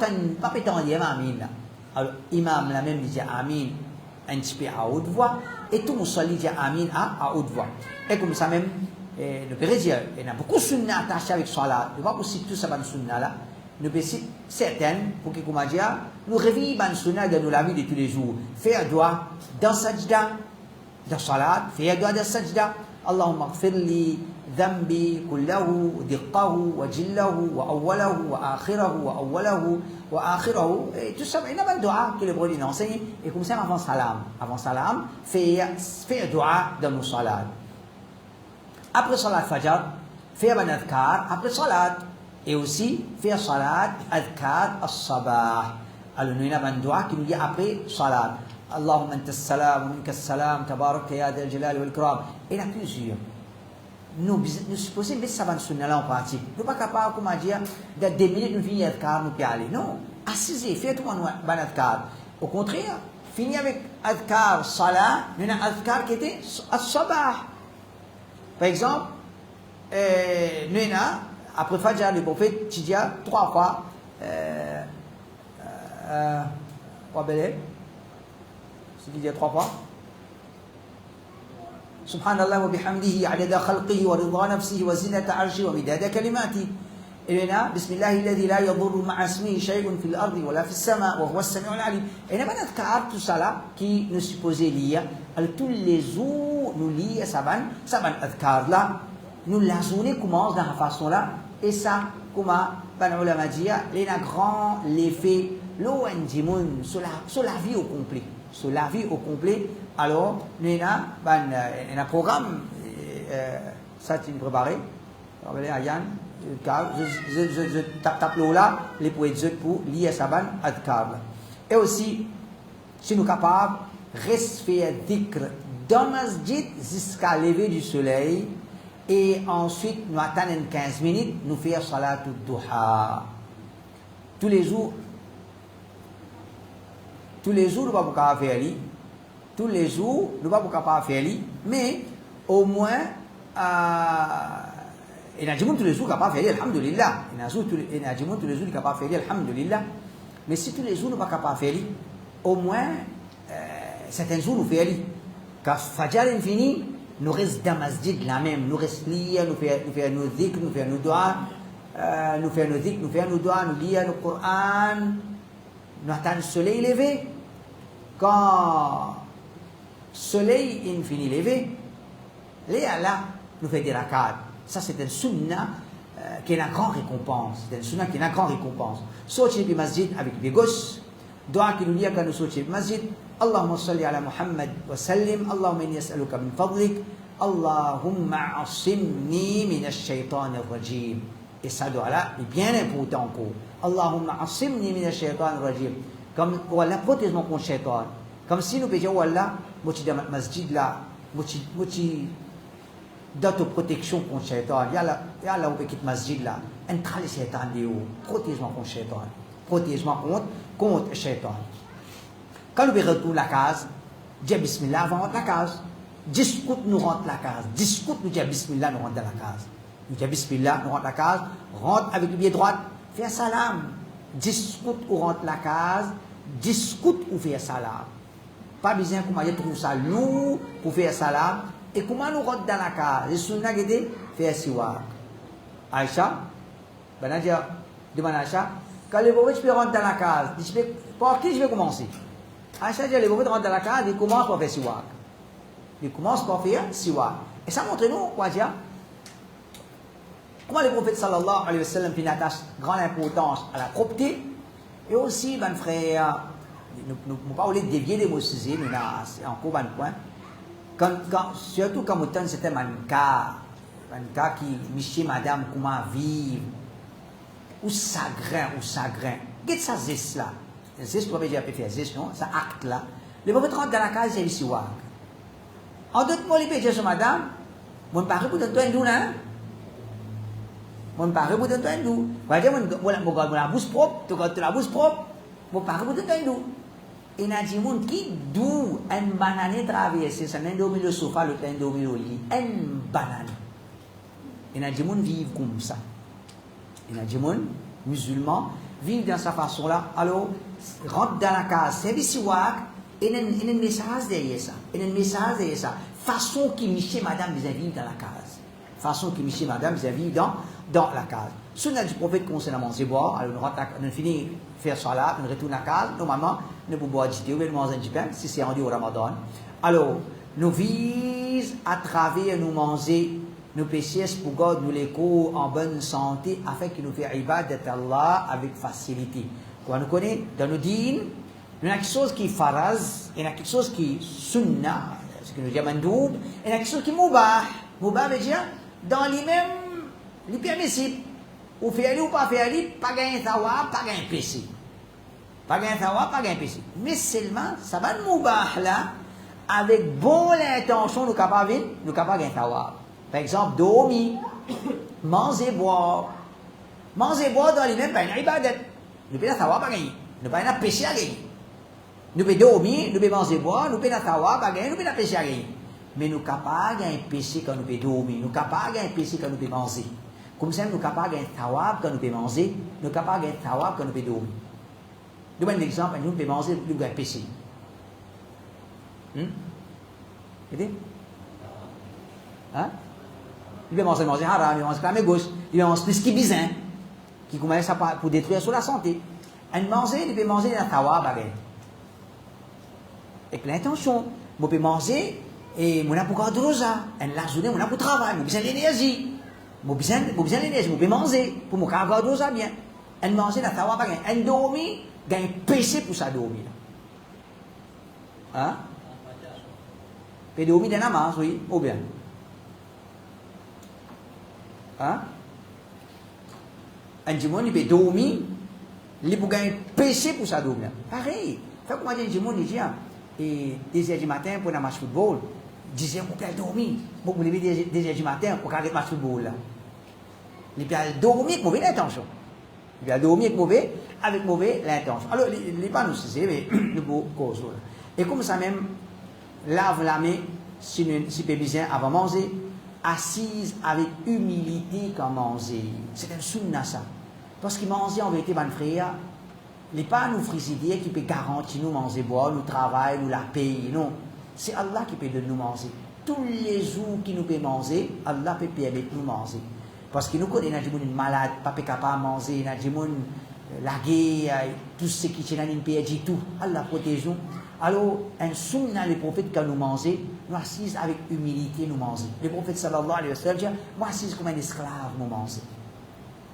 pétant dire amin là. Alors imam la même dit amin un petit peu à haute voix. Et tout le monde dit amin à haute voix. Et comme ça même, le Père dit, il y a beaucoup de sunnah attachés avec salat. Il ne va pas citer tout ça dans le sunnah là. Nous pouvons citer certaines pour que, comment dire, nous réveillons dans le sunnah dans la vie de tous les jours. Faire doigt dans sajda, dans salat, faire doigt dans sajda. Allahumma gfirli ذنبي كله دقه وجله وأوله وآخره وأوله وآخره. Tout ça, il y a un dua que le prophète enseigne. Et comme ça, avant salam, faire dua dans nos salats. Après salat fajr, faire un adhkar après salat. Et aussi, faire salat, adhkar as-sabah. Alors, nous avons un dua qui nous dit après salat. Allahumma anta as-salam, wa minka as-salam, tabarak ya dal jalal wal ikram. Il y en a plusieurs. Nous supposons mettre ça dans le sunnah là en pratique. Nous ne sommes pas capables, comment dire, de 2 minutes, nous finir adhkar, nous pouvons aller. Non, assisez, faites tout le monde un adhkar. Au contraire, finir avec adhkar, salat, nous avons un adhkar qui était as-sabah. Par exemple, nous avons, après Fajr, le prophète Tidja, 3 fois, quoi belé? C'est dit 3 fois. Subhanallah wa bihamdihi adada khalqihi wa ridha nafsihi wa zinata arshi wa midada kalimati. Et là, Bismillahi alladhi la yadurru ma'a ismihi shay'un fil ardi wa la fis sama wa huwa as-sami'ul 'alim. Et là, on a tout ça là qui nous supposait lire. Alors tous les jours, nous lisons ça ban adhkar là. Nous la journée commence dans la façon là. Et ça, comment, ben ulama dit, il y a un grand l'effet, l'eau sur la vie au complet. Sur la vie au complet. Alors, nous avons un programme, ça tu me préparé. Regardez, Yann, je tape l'eau là, les poètes pour lire ça ban adhkar. Et aussi, si nous sommes capables de rester dhikr dans le masjid jusqu'à lever du soleil. Et ensuite, nous attendons 15 minutes, nous faisons salat al-duha. Tous les jours, nous ne pouvons pas faire ça. Tous les jours, nous ne pouvons pas faire ça. Mais, au moins, il y a des gens tous les jours qui ne peuvent pas faire ça, alhamdulillah. Il y a des gens tous les jours qui ne peuvent pas faire ça, alhamdulillah. Mais si tous les jours, nous ne pouvons pas faire ça, au moins, certains jours, nous faisons ça. Quand Fajr est fini, nous restons dans le masjid la même, nous restons lire, nous faisons nos dhikr, nous faisons nos doigts, nous faisons nos dhikr, nous faisons nos doigts, nous lisons le Coran, nous attendons le soleil levé. Quand le soleil est fini levé, là, nous faisons des rakats. Ça, c'est un sunnah qui a une grande récompense. C'est un sunnah qui a une grande récompense. Sortir du masjid avec les gosses, doigt qui nous lit quand nous sortons du masjid. اللهم صل على محمد وسلم اللهم إني أسألك من فضلك اللهم عصمني من الشيطان الرجيم. Et ça doit là est bien important encore. Allahumma عصمني من الشيطان الرجيم. Comme voilà protège-moi contre le shaitan. Comme si nous disions voilà, moi tu dans le masjid là, moi tu d'autoprotection contre le shaitan. Yalla on peut quitter le masjid là. Entra le shaitan de haut. Protège-moi contre le shaitan. Protège-moi contre le shaitan. Quand nous retournons la case, dis Bismillah avant la case. Discute, nous rentre la case. Discute, nous dis Bismillah, nous rentre dans la case. Nous dis Bismillah, nous rentre la case. Rentre avec le pied droit, fais salam. Discute ou rentre la case. Discute ou fais salam. Pas besoin qu'on trouve ça lourd pour faire salam. Et comment nous rentre dans la case? Les sunnah qui étaient faire siwak. Aïcha, ben Nadia, demande à Aïcha, quand le prophète peut rentrer dans la case, par qui je vais commencer? Aïcha dit, le prophète rentre dans la case, il commence par faire siwak. Il commence par faire siwak. Et ça montre nous, quoi dire? Comment le prophète sallallahu alayhi wa sallam attache grande importance à la propreté. Et aussi, ben frère, nous ne pas dévier des mots, mais là, c'est encore un point. Surtout quand on c'était un cas qui, monsieur, madame, comment vivre, ou chagrin. Qu'est-ce que ça zeste là? Zeste, tu vas dire, faire zeste, non? Ça acte là. Le prophète rentre dans la case, c'est ici, wa. En d'autres mots, il peut dire, madame, mon pari pour te donner d'où, hein? Mon pari pour te donner d'où? Voilà, mon la bouche propre, tu la bouche propre, mon pari pour te donner d'où? Et n'a dit moun qui d'où un banane traversé, ça n'a dormi le sofa, le temps dormi au lit, un banane. Et n'a dit moun vivre comme ça. Et n'a dit moun musulman vivre dans sa façon là. Alors rentre dans la case, service wak, et il y a un message derrière ça. Il y a un message derrière ça. Façon qui monsieur madame vous vivre dans la case. Façon qui monsieur madame vous vivre dans la case. Sunna du prophète concernant manger boire, alors on finit faire salat, on retourne à la case, normalement, nous pouvons boire du thé ou bien manger du pain, si c'est rendu au Ramadan. Alors, nous visons à travers nous manger nos péchés pour garder nous les cours en bonne santé, afin que nous fassions ibadat Allah avec facilité. Quand nous connaissons dans nos dînes, il y a quelque chose qui est faraz, il y a quelque chose qui est sunnah, ce que nous disons mandoub, il y a quelque chose qui est moubah. Moubah veut dire, dans les mêmes, les permissibles. Ou faire ou pas faire, pas gagner tawab, pas gagner péché. Pas gagner tawab, pas gagner péché. Mais seulement, ça va nous moubah là, avec bonne intention, nous capables gagner tawab. Par exemple, dormir, manger, boire. Manger, boire dans les mêmes, pas une ibadat. Nous pouvons tawab pas gagner. Nous pouvons pas péché à gagner. Nous pouvons dormir, nous pouvons manger, boire, nous pouvons tawab à gagner, nous pouvons péché à gagner. Mais nous capables gagner péché quand nous pouvons dormir. Nous capables gagner péché quand nous pouvons manger. Comme ça, nous sommes capables de gagner tawab quand nous pouvons manger, nous sommes capables de gagner tawab quand nous pouvons dormir. Je donne un exemple, nous pouvons manger, nous pouvons péché. Vous hein? Il peut manger haram, il peut manger clamé gauche, il peut manger plus qui bizarre, qui commence pour détruire sur la santé. Il peut manger dans tawab avec l'intention. Vous pouvez manger et vous n'avez pas de rosa. La journée, vous n'avez pas de travail, vous avez besoin d'énergie. Vous avez besoin d'énergie, vous pouvez manger pour vous avoir de rosa bien. Elle mange dans tawab avec elle dormir, gagne péché pour ça dormir. Hein? Peut dormir dans la masse, oui, ou bien. Hein? Un dimanche, il peut dormir, il peut gagner péché pour ça dormir. Pareil. Fait que moi, j'ai un dimanche, et 2h du matin pour un match de football, 10h pour aller dormir. Bon, vous levez 2h du matin pour regarder le match de football. Il peut dormir avec mauvaise intention. Il peut dormir avec mauvaise intention. Alors, il n'est pas nous citer, mais nous pouvons causer. Et comme ça même, lave la main, si peut bien avant de manger, assise avec humilité quand manger. C'est un sunna ça. Parce que manger en vérité, mon frère, il n'est pas nous frisidier qui peut garantir nous manger, boire, nous travailler, nous la payer. Non. C'est Allah qui peut nous manger. Tous les jours qui nous peut manger, Allah peut permettre nous manger. Parce que nous connaissons des gens malades, pas capable de manger, des gens la guerre, tout ce qui est dans une perdu, tout. Allah protège nous. Alors, un sunna, le prophète, quand nous mangeons, nous assise avec humilité, nous mangeons. Le prophète sallallahu alayhi wa sallam dit, moi assise comme un esclave, nous mangeons.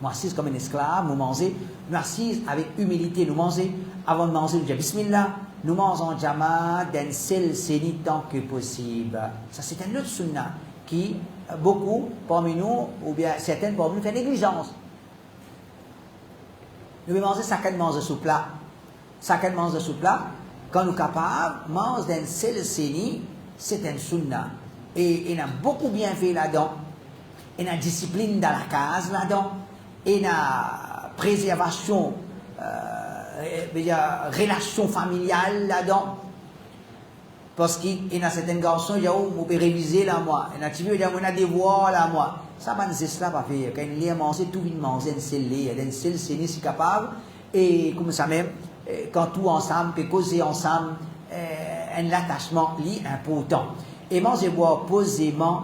Moi assise comme un esclave, nous mangeons. Nous assise avec humilité, nous mangeons. Avant de manger, nous disons Bismillah. Nous mangeons en jama d'un seul séni tant que possible. Ça, c'est un autre sunna qui, beaucoup parmi nous, ou bien certaines parmi nous, font négligence. Nous devons manger chacun mange sous plat. Chacun mange sous plat. Quand nous sommes capables de manger d'un seul séni, c'est un sunna. Et il y a beaucoup bien fait là-dedans. Il y a discipline dans la case là-dedans. Il y a préservation, relation familiale là-dedans. Parce qu'il y a certains garçons qui ont révisé là, moi. Il y a des gens qui ont des devoirs là, moi. Ça, c'est cela pas faire. Quand il y a mangé, tout vient manger un seul lait, un seul séni, si capable. Et comme ça même, quand tout ensemble, peut causer ensemble, un attachement li important. Et manger boire posément,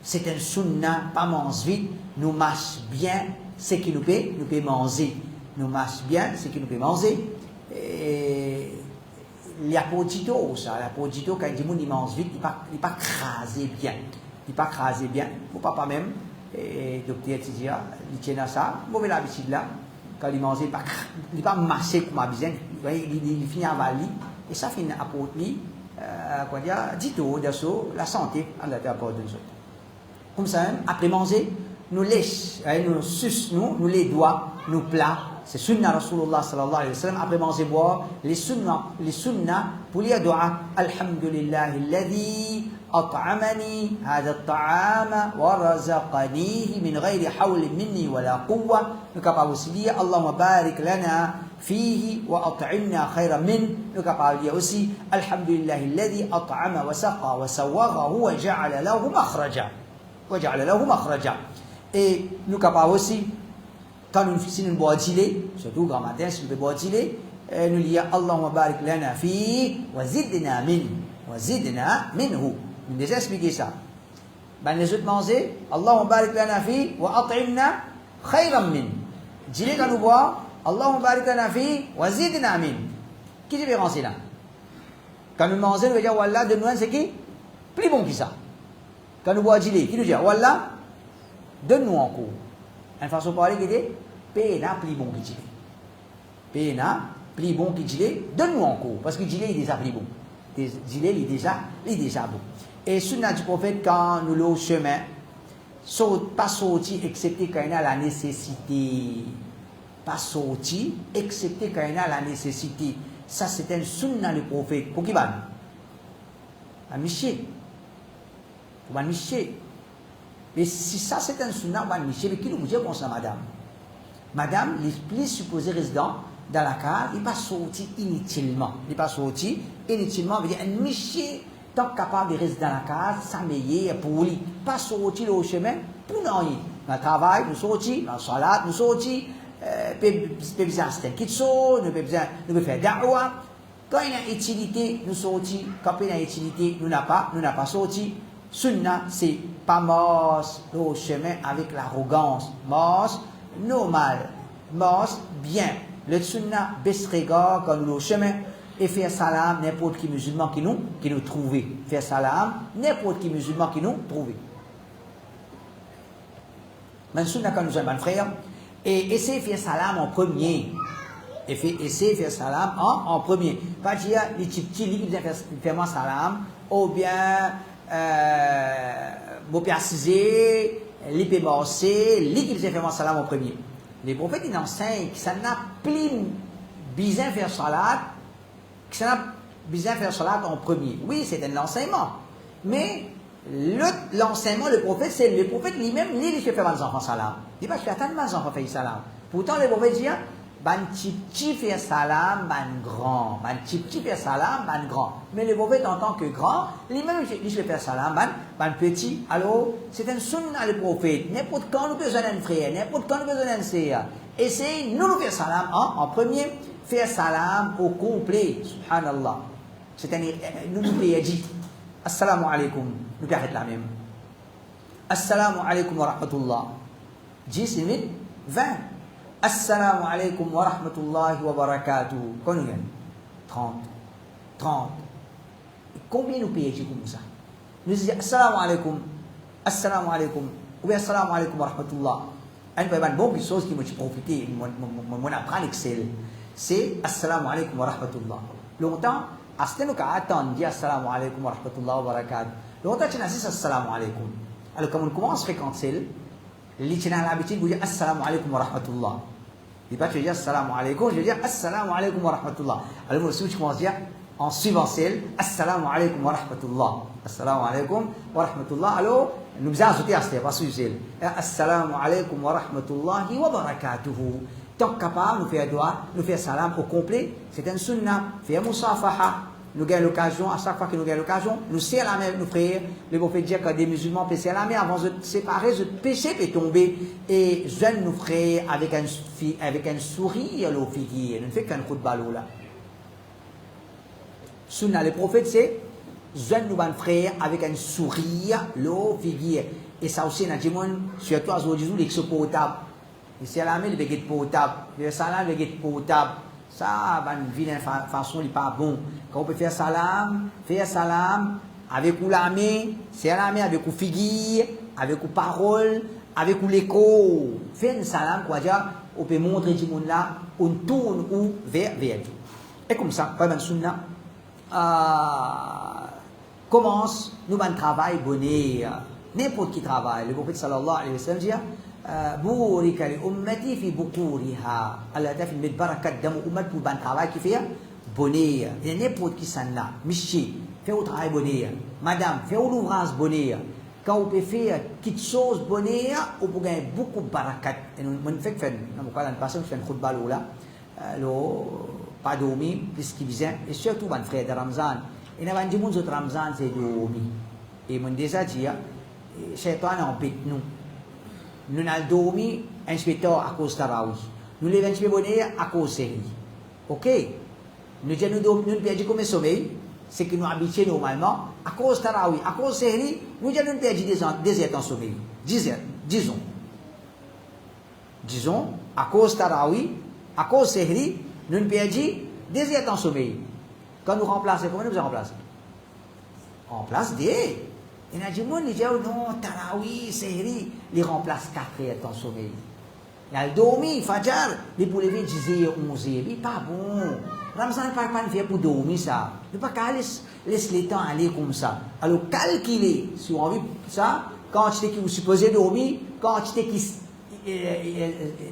c'est un sunnah, pas manger vite, nous marche bien, ce qui nous peut manger. Nous marche bien, ce qui nous peut manger. Et il y a pour Tito, ça, il y a pour Tito, quand il mange vite, il n'est pas crasé bien. Il n'est pas crasé bien. Mon papa même, et docteur Tidia, il tient à ça, mauvais l'habitude là. Quand il mange, il n'est pas massé comme habitude, il finit à valer, et ça finit à porter, quoi dire, Tito, la santé, à la terre de nous. Comme ça, après manger, nous lèche, nous suce, nous les doigts, nous plats. C'est sunnah Rasulullah sallallahu alayhi wa sallam. Après manger boire, les sunnah pour les doigts. Alhamdulillah, alladhi at'amani hada at-ta'ama wa razaqanihi min ghayri hawlin minni wa la quwwa. Nous capables aussi dire Allahumma barik lana fihi wa at'imna khayran min. Nous capables dire aussi Alhamdulillah, alladhi at'ama wa saqa wa sawwaghahu wa ja'ala lahu makhraja. Et nous capables aussi, quand nous boit du lait, surtout grand matin, si nous boire du lait, nous disons Allahumma barik lana fi wa zidna minhu. Nous déjà expliqué ça. Ben les autres manger, Allahumma barik lana fi wa at'imna khayran min. Du lait quand nous boit, Allahumma barik lana fi wa zidna min. Quelle différence est là? Quand nous mangeons, nous disons Wallah, de nous, c'est qui? Plus bon que ça. Quand nous boit du lait, qui nous dit Wallah, donne-nous encore. Une façon de parler qui dit Péna plus bon que Gillet. Péna plus bon que Gillet, donne-nous encore. Parce que Gillet est déjà plus bon. Gillet est déjà bon. Et sunna du prophète, quand nous l'avons au chemin, pas sorti excepté quand il y a la nécessité. Pas sorti excepté quand il y a la nécessité. Ça, c'est un sunna du prophète. Pour qui va? À Miché. Pour Miché. Mais si ça c'est un sunnah, mais qui nous dit comme ça, madame? Madame, les plus supposés résidents dans la case, il n'est pas sorti inutilement. Il n'est pas sorti inutilement, veut dire un monsieur tant capable de rester dans la case, s'améliorer pour lui. Pas sorti au chemin pour nous. Dans le travail, nous sortis, dans la salade, nous sortis, nous besoin de kitso, nous besoin faire da'wa. Quand il y a utilité, nous sortis. Quand il y a utilité, nous n'avons pas sorti. Sunnah, c'est pas mort au chemin avec l'arrogance. Mort normal. Mort bien. Le sunnah baisse regard quand nous au chemin et faire salam n'importe qui musulman qui nous trouve. Faire salam n'importe qui musulman qui nous trouve. Mais sunnah quand nous sommes un frère et essayer de faire salam en premier. Essayer de faire salam en premier. Pas dire les petits qui faire salam ou bien vous précisez, l'IP morcé, l'IP fait salam en premier. Les prophètes ils enseignent que ça n'a plus besoin de faire salat, que ça n'a besoin de faire salat en premier. Oui, c'est un enseignement. Mais l'enseignement, le prophète, c'est le prophète lui-même, il fait faire les enfants salam. Il dit pas, je fais attendre mes enfants faire salam. Pourtant, le prophète dit, ban petit fait salam, ban grand. Ban petit fait salam, ban grand. Mais le prophète en tant que grand, lui-même, il fait faire salam, ban petit. Alors, c'est un sunnah le prophète. N'importe quand nous besoin d'un frère, n'importe quand nous besoin d'un sœur. Essayez, nous faire salam en premier, faire salam au complet. Subhanallah. C'est-à-dire, nous dit, Assalamu alaikum. Nous arrêtons la même. Assalamu alaikum wa rahmatullah. 10 minutes, 20. Assalamu alaikum wa rahmatullahi wa barakatuh. Combien nous gagnons? 30. Et combien nous payons comme ça? Nous disons Assalamu alaikum, ou bien Assalamu alaikum wa rahmatullah. Une bonne chose qui m'a profité, mon apprendre Excel, c'est Assalamu alaikum wa rahmatullah. Longtemps, à ce temps, on attend de dire Assalamu alaikum wa rahmatullah wa barakatuh. Longtemps, tu as dit Assalamu alaikum. Alors, quand on commence à fréquenter, tu as l'habitude de dire Assalamu alaikum wa rahmatullah. Je ne dis pas tu dis Assalamu alaikum, je vais dire Assalamu alaikum wa rahmatullah. Alors moi aussi, je commence à dire en suivant celle Assalamu alaikum wa rahmatullah. Assalamu alaikum wa rahmatullah. Alors, nous faisons ajouter à cela, pas suivre celle. Assalamu alaikum wa rahmatullahi wa barakatuhu. Tant capable, nous faire doigt, nous faire salam au complet, c'est un sunnah. Faire musafaha. Nous gagnons l'occasion, à chaque fois que nous gagnons l'occasion, nous serrons la main, nous frères. Le prophète dit que des musulmans peuvent serrer la main avant de se séparer, le péché peut tomber. Et jeunes nous frères avec un sourire au figuier. Nous ne fait qu'un coup de ballon là. Sunna, le prophète, c'est jeune nous frère avec un sourire, l'eau, figure. Et ça aussi, surtout aujourd'hui, les portables. Et c'est la même, les portables. Le salam, les portables. Ça, d'une façon, n'est pas bon. Quand on peut faire salam avec la main, c'est la main avec la figure, avec la parole, avec l'écho. Faire un salam, quoi dire, on peut montrer du monde là, on tourne ou vers lui. Et comme ça, pas mal sunna. Commence, nous un travail bonnet. N'importe qui travaille. Le prophète sallallahu alayhi wa sallam dit بورك لأمتي في بكورها الله تعالى في بركة دم أمت pour ban travail qui fait bonheur et n'importe qui s'en là monsieur fait au travail bonheur madame fait au l'ouvrage bonheur quand on peut faire quelque chose bonheur on peut gagner beaucoup de barakat et nous fait nous quand on passe on fait un khutbah là pas dormir puisqu'il vient et surtout ban frère de Ramzan et nous avons dit mon autre Ramzan c'est dormir et mon déjà dit shaitan empêche nous. Nous avons dormi inspecteur à cause de Taraoui. Nous les avons bonheur à cause de série. Ok? Nous avons perdu comme sommeil, c'est que nous habituons normalement à cause de Taraoui, à cause de série, nous avons perdu des heures en sommeil. Disons, à cause de Taraoui, à cause de série, nous avons perdu des heures en sommeil. Quand nous remplaçons, comment nous remplaçons? On remplace des. Et il y a des gens qui disent non, Tarawi, Sehri, les remplace 4 heures dans le sommeil. Il a dormi, Fajar, les pour lever 10 heures, 11 heures. Mais pas bon. Ramzan n'est pas fait pour dormir ça. Il ne peut pas laisser le temps aller comme ça. Alors calculer, si on a vu ça, quand tu es supposé dormir, quand tu es qui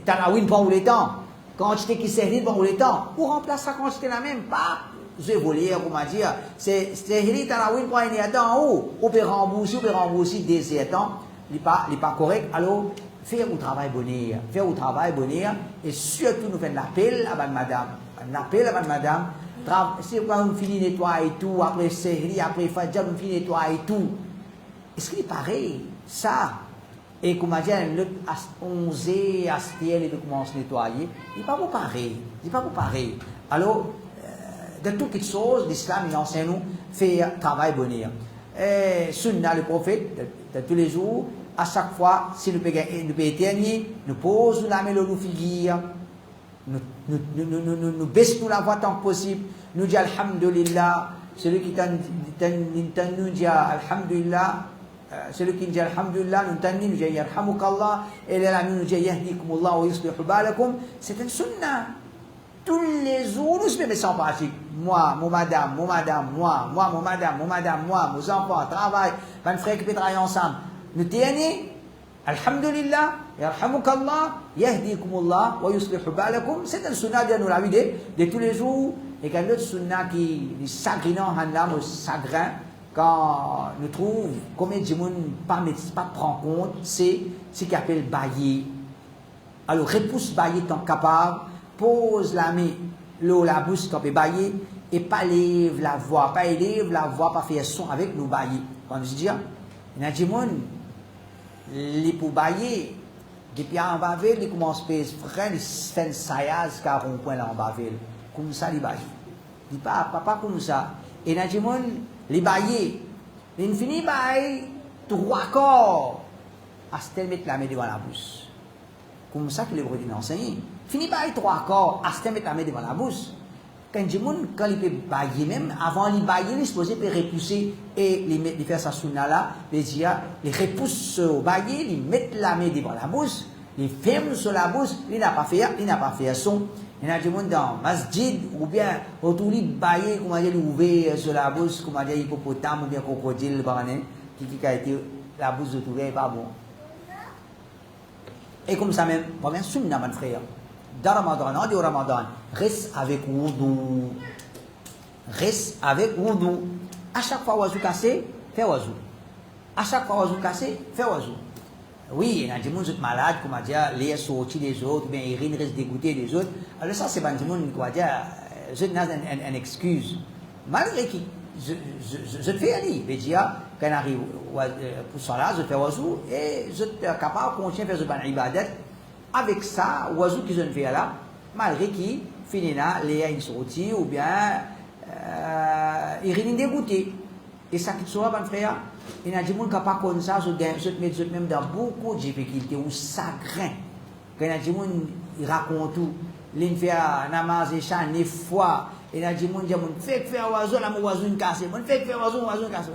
Tarawi pendant le temps, quand tu es qui Sehri pendant le temps, ou remplace ça quand tu es la même, pas. Je vais voler, comment dire, c'est Hili Tarawin pour un temps où on peut rembourser des temps, il n'est pas correct. Alors, faire au travail bonheur, et surtout nous faire l'appel à madame, c'est quand on finit nettoyer et tout, après Sehri, après Fadja, on finit nettoyer et tout. Est-ce qu'il est pareil, ça? Et comment dire, le 11 Astiel, il commence à nettoyer, il n'est pas pareil. Alors, de toutes les choses, l'islam, il enseigne nous faire travail bonheur. Sunna, le prophète, de tous les jours, à chaque fois, si nous pouvons éternier, nous posons la main dans nos figures, nous baissons la voix tant que possible, nous disons Alhamdulillah, celui qui nous dit Alhamdulillah, celui qui dit Alhamdulillah, nous dit Yarhamukallah, et là, nous dit Yahdikumullah wa yuslihu balakum, c'est une sunna. Tous les jours, nous se mettons en pratique. Moi, mon madame, mon enfants, travail, mon frère qui peut travailler ensemble. Nous tenons, Alhamdulillah, Yarhamukallah, Yahdikumullah, wa yuslihu balakum. C'est un sunnah de nous la vie de tous les jours. Et qu'un autre sunnah qui est chagrinant, un chagrin, quand nous trouvons combien de gens pas prendre compte, c'est ce qu'on appelle bailler. Alors, repousse bailler tant capable. Pose la main, la bouche qu'on peut bailler, et pas lève la voix, pas faire son avec nous bailler. Quand je dis, il y a des gens, les pour bailler, depuis en Bavel, ils commencent à faire des saillasses car on point là en Bavel. Comme ça, les bailler. Dis pas comme ça. Et il y a des gens, les bailler, ils finissent bailler 3 corps, à se mettre la main devant la bouche. Comme ça que les brebis enseignent. Fini par les 3 corps, à se mettre la main devant la bouche. Quand il peut bailler même, avant de bailler, il est supposé repousser et les faire sa sunna là, les repousse au bailler, ils mettent la main devant la bouche, ils ferment sur la bouche, il n'a pas fait son. Il y a des gens dans masjid, ou bien, autour de bailler, comment dire, ouvert sur la bouche, comment dire, hippopotame, ou bien crocodile, qui a été la bouche de trouver, pas bon. Et comme ça même, pas bien sunna, mon frère. Dans Ramadan, on dit au Ramadan, reste avec wudu. À chaque fois wazou cassé, fais wazou. À chaque fois wazou cassé, fais wazou. Oui, il y a des gens qui sont malades, comme dire, les sorties des autres, bien ils restent dégoûtés des autres. Alors ça, c'est pas des gens qui vont dire, je n'ai une excuse. Malgré que je te fais aller, je dis, quand j'arrive pour cela, je fais wazou, et je suis capable de continuer à faire ce ibadat. Avec ça, oiseau qui je ne fais là, malgré qu'il finit là, les a une sortie, ou bien il est dégoûté. Et ça qui soit, mon frère, il y a des gens qui n'ont pas comme ça, ils mettent même dans beaucoup de difficultés ou chagrin. Quand il y a des gens qui racontent tout, ils font namaz et chant, des fois, il y a des gens qui disent, fais oiseau, la oiseau une casse, fais oiseau une casse.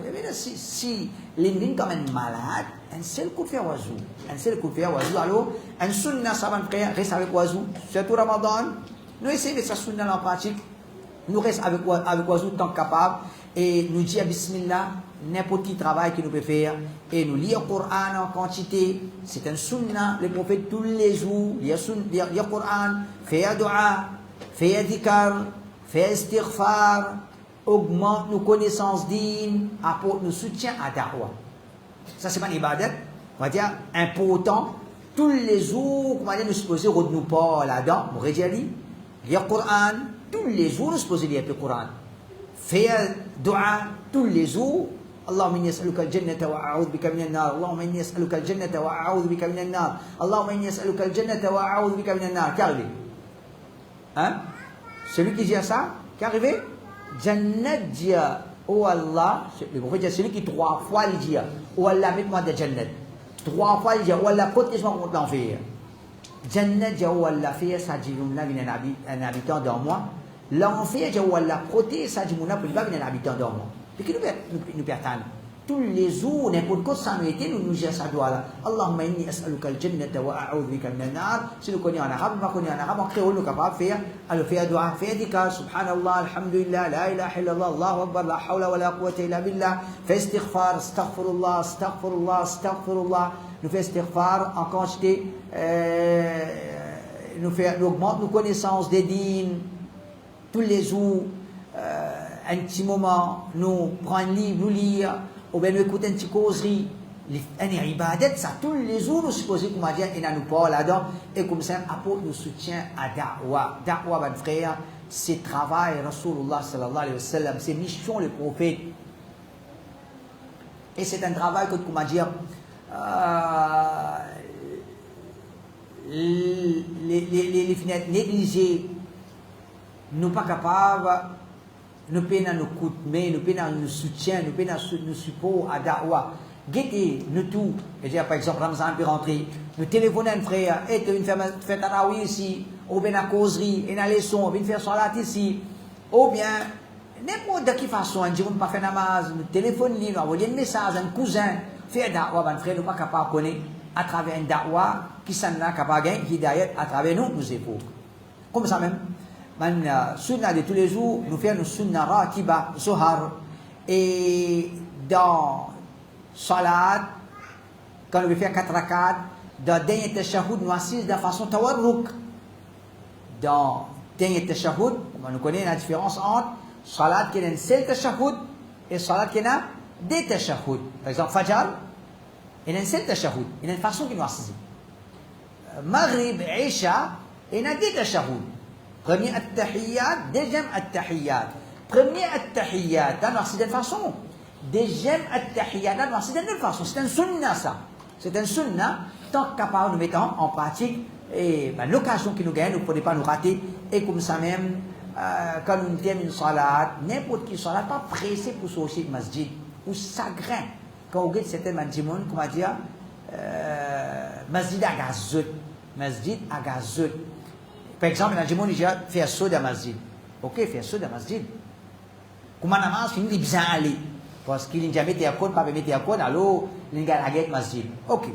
Si les gens quand même malades, un seul coup de faire oiseau, alors, un sunnah, ça, mon frère, reste avec oiseau, surtout Ramadan, nous essayons de faire sunnah en pratique, nous restons avec oiseau tant que capable, et nous disons Bismillah, n'importe quel travail que nous pouvons faire, et nous lisons le Coran en quantité, c'est un sunnah, le prophète tous les jours, lire le Coran, faire dua, faire dhikr, faire istighfar, augmente nos connaissances dignes, apporte nos soutiens à da'wah. Ça c'est pas une ibadat, on va dire important, tous les jours, on va dire nous supposer nous pas là-dedans, on va dire lire le Coran, tous les jours nous supposer lire le Coran. Faire dua tous les jours. Allahumma inni as'aluka al-jannata wa a'udhu bika min an-nar. Allahumma inni as'aluka al-jannata wa a'udhu bika min an-nar. Allahumma inni as'aluka al-jannata wa a'udhu bika min an-nar. Qu'est arrivé? Hein? Celui qui dit ça, qu'est arrivé? Jannat dit, oh Allah, le prophète dit celui qui 3 fois il dit, oh Allah, mets-moi de Jannat. 3 fois il dit, oh Allah, protège-moi contre l'enfer. Jannat dit, oh Allah, fais ça, dit un habitant dans moi. L'enfer, dit, oh Allah, protège ça, dit, pour ne pas venir un habitant dans moi. Et qui nous perdons. Tous les jours, n'importe quoi, ça nous était, nous disons ça doit là. Allahumma inni as'aluka al-jannata wa a'udhu bika min an-nar. Si nous connaissons en arabe, nous connaissons en arabe, en créole, nous sommes capables de faire. Alors, faire dua, faire dhikr, subhanallah, alhamdulillah, la ilaha illallah, Allahu akbar, la hawla wa la quwwata illa billah. Faire istighfar, astaghfirullah, astaghfirullah, astaghfirullah. Nous faisons istighfar en quantité. Nous augmentons nos connaissances des dînes tous les jours. Un petit moment, nous prenons un livre, nous lire, ou bien nous écoutons une petite causerie. Un ibadat, ça, tous les jours, nous supposons qu'on va dire, et nous parle là-dedans, et comme ça, apporte nous soutien à da'wah. Da'wah, mon frère, c'est travail, Rasulullah sallallahu alayhi wa sallam, c'est mission, le prophète. Et c'est un travail que, comment dire, les fenêtres négligées, nous pas capables. Nous payons nos coups de main, nous payons nos soutiens, nous payons nos supports à da'wah. Guettez, nous tout. Par exemple, Ramzan peut rentrer. Nous téléphonons à un frère, et tu viens faire tarawih ici, ou bien la causerie, et la leçon, ou bien faire salat ici, ou bien, n'importe de quelle façon, on dit, on ne peut pas faire namaz, nous téléphonons, nous envoyons un message, un cousin, faire da'wah, un frère, nous ne sommes pas capables de connaître à travers un da'wah, qui s'en a capable de gagner, qui d'ailleurs, à travers nous, nous époux. Comme ça même. Sunnah de tous les jours, nous faisons une sunnah ratiba, zuhar, et dans salat, quand nous faisons 4 rakats, dans le dernier tashahhud, nous assistons de façon tawarruk. Dans le dernier tashahhud, nous connaissons la différence entre salat qui est un seul tashahhud et salat qui est un des tashahhud. Par exemple, Fajr, il y a un seul tashahhud, il y a une façon qui nous assiste. Maghrib, Isha, il y a des tashahhud. Premier at-tahiyyat, deuxième at-tahiyyat. Premier at-tahiyyat, c'est une façon. Deuxième at-tahiyyat, c'est une autre façon. C'est un sunnah, ça. C'est un sunnah, tant capable de mettre en pratique. Et l'occasion qui nous gagne, nous ne pouvons pas nous rater. Et comme ça même, quand nous terminons une salat, n'importe qui salat, pas pressé pour sortir de masjid. Ou chagrin. Quand on regarde certains masjids, comment dire, masjid à gazut. Masjid à gazut. Par exemple, il y a des gens qui font un saut de masjid. Ok, faire un saut de masjid. Comment on a fini de bien aller? Parce qu'il n'y a jamais été à côté, pas mettre à côté, alors il y a la masjid. Ok.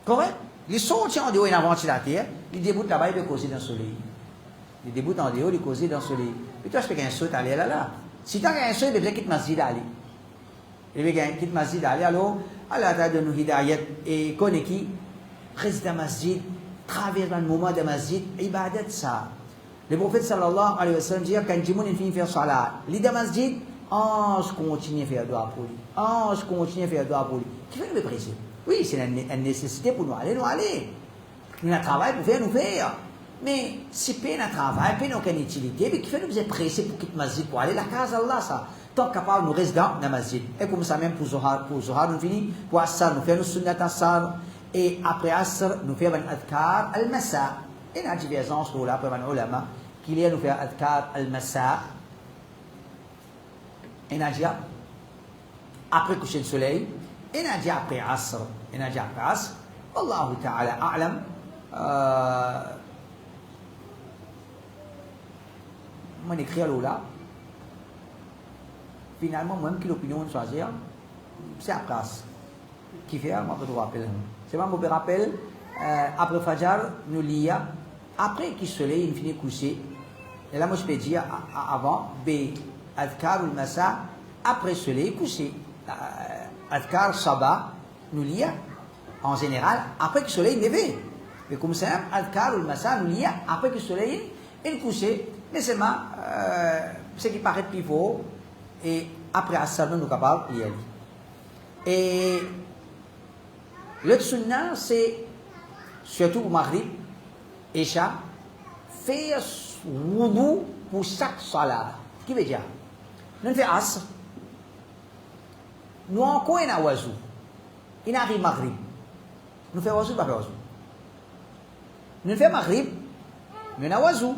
Correct? Les sauts en dehors, ils n'avancent la terre, ils débutent là-bas, ils causer dans le soleil. Ils débutent en dehors, ils causent dans le soleil. Puis toi, je fais un saut, aller là. Si tu as un saut, il faut quitter masjid aller. Il faut quitter masjid aller, alors, Allah t'a donné une hidayat et connaît qui? Président masjid. Traverse le moment de masjid, ibadat ça. Le prophète sallallahu alayhi wa sallam dit quand les gens finissent de faire salat, les de masjid, je continue à faire dua pour lui. Je continue à faire dua pour lui. Qui fait nous presser? Oui, c'est une nécessité pour nous aller. Nous avons un travail pour faire, nous faire. Mais si peine un travail, peine aucune utilité, mais qui fait nous presser pour quitter masjid, pour aller à la case d'Allah, ça. Tant capable, nous restons dans le masjid. Et comme ça même pour Zohar, nous finissons. Pour Assar, nous faisons sunnat Assar. Et après Asr, nous faisons un adkar al-masa. Et il y a une divergence pour là, pour les ulama, qu'il y a nous faisons adkar al-masa. il a dit après coucher le soleil, il a dit après Asr, il a dit après Asr. Wallahu ta'ala a'lam. Moi, j'écris là. Finalement, même que l'opinion de choisir, c'est après Asr. Qui fait, moi, je vous rappelle. C'est moi, je me rappelle, après Fajr, nous lions, après que le soleil il finit de coucher, et là, moi, je peux dire avant, B, Adkar ou le Massa, après le soleil couché. Adkar, Sabah, nous lions, en général, après que le soleil est levé. Mais comme ça, Adkar ou le Massa, nous lions, après que le soleil est couché. Mais seulement, ce qui paraît plus fort, et après Asr, nous sommes capables d'y aller. Et le sunnah, c'est surtout pour Maghrib, Isha, faire wudu pour chaque salat. Ce qui veut dire, nous faisons Asr, nous encore un wazou, il arrive Maghrib, nous faisons wazou, pas wazou. Nous faisons Maghrib, nous avons wazou.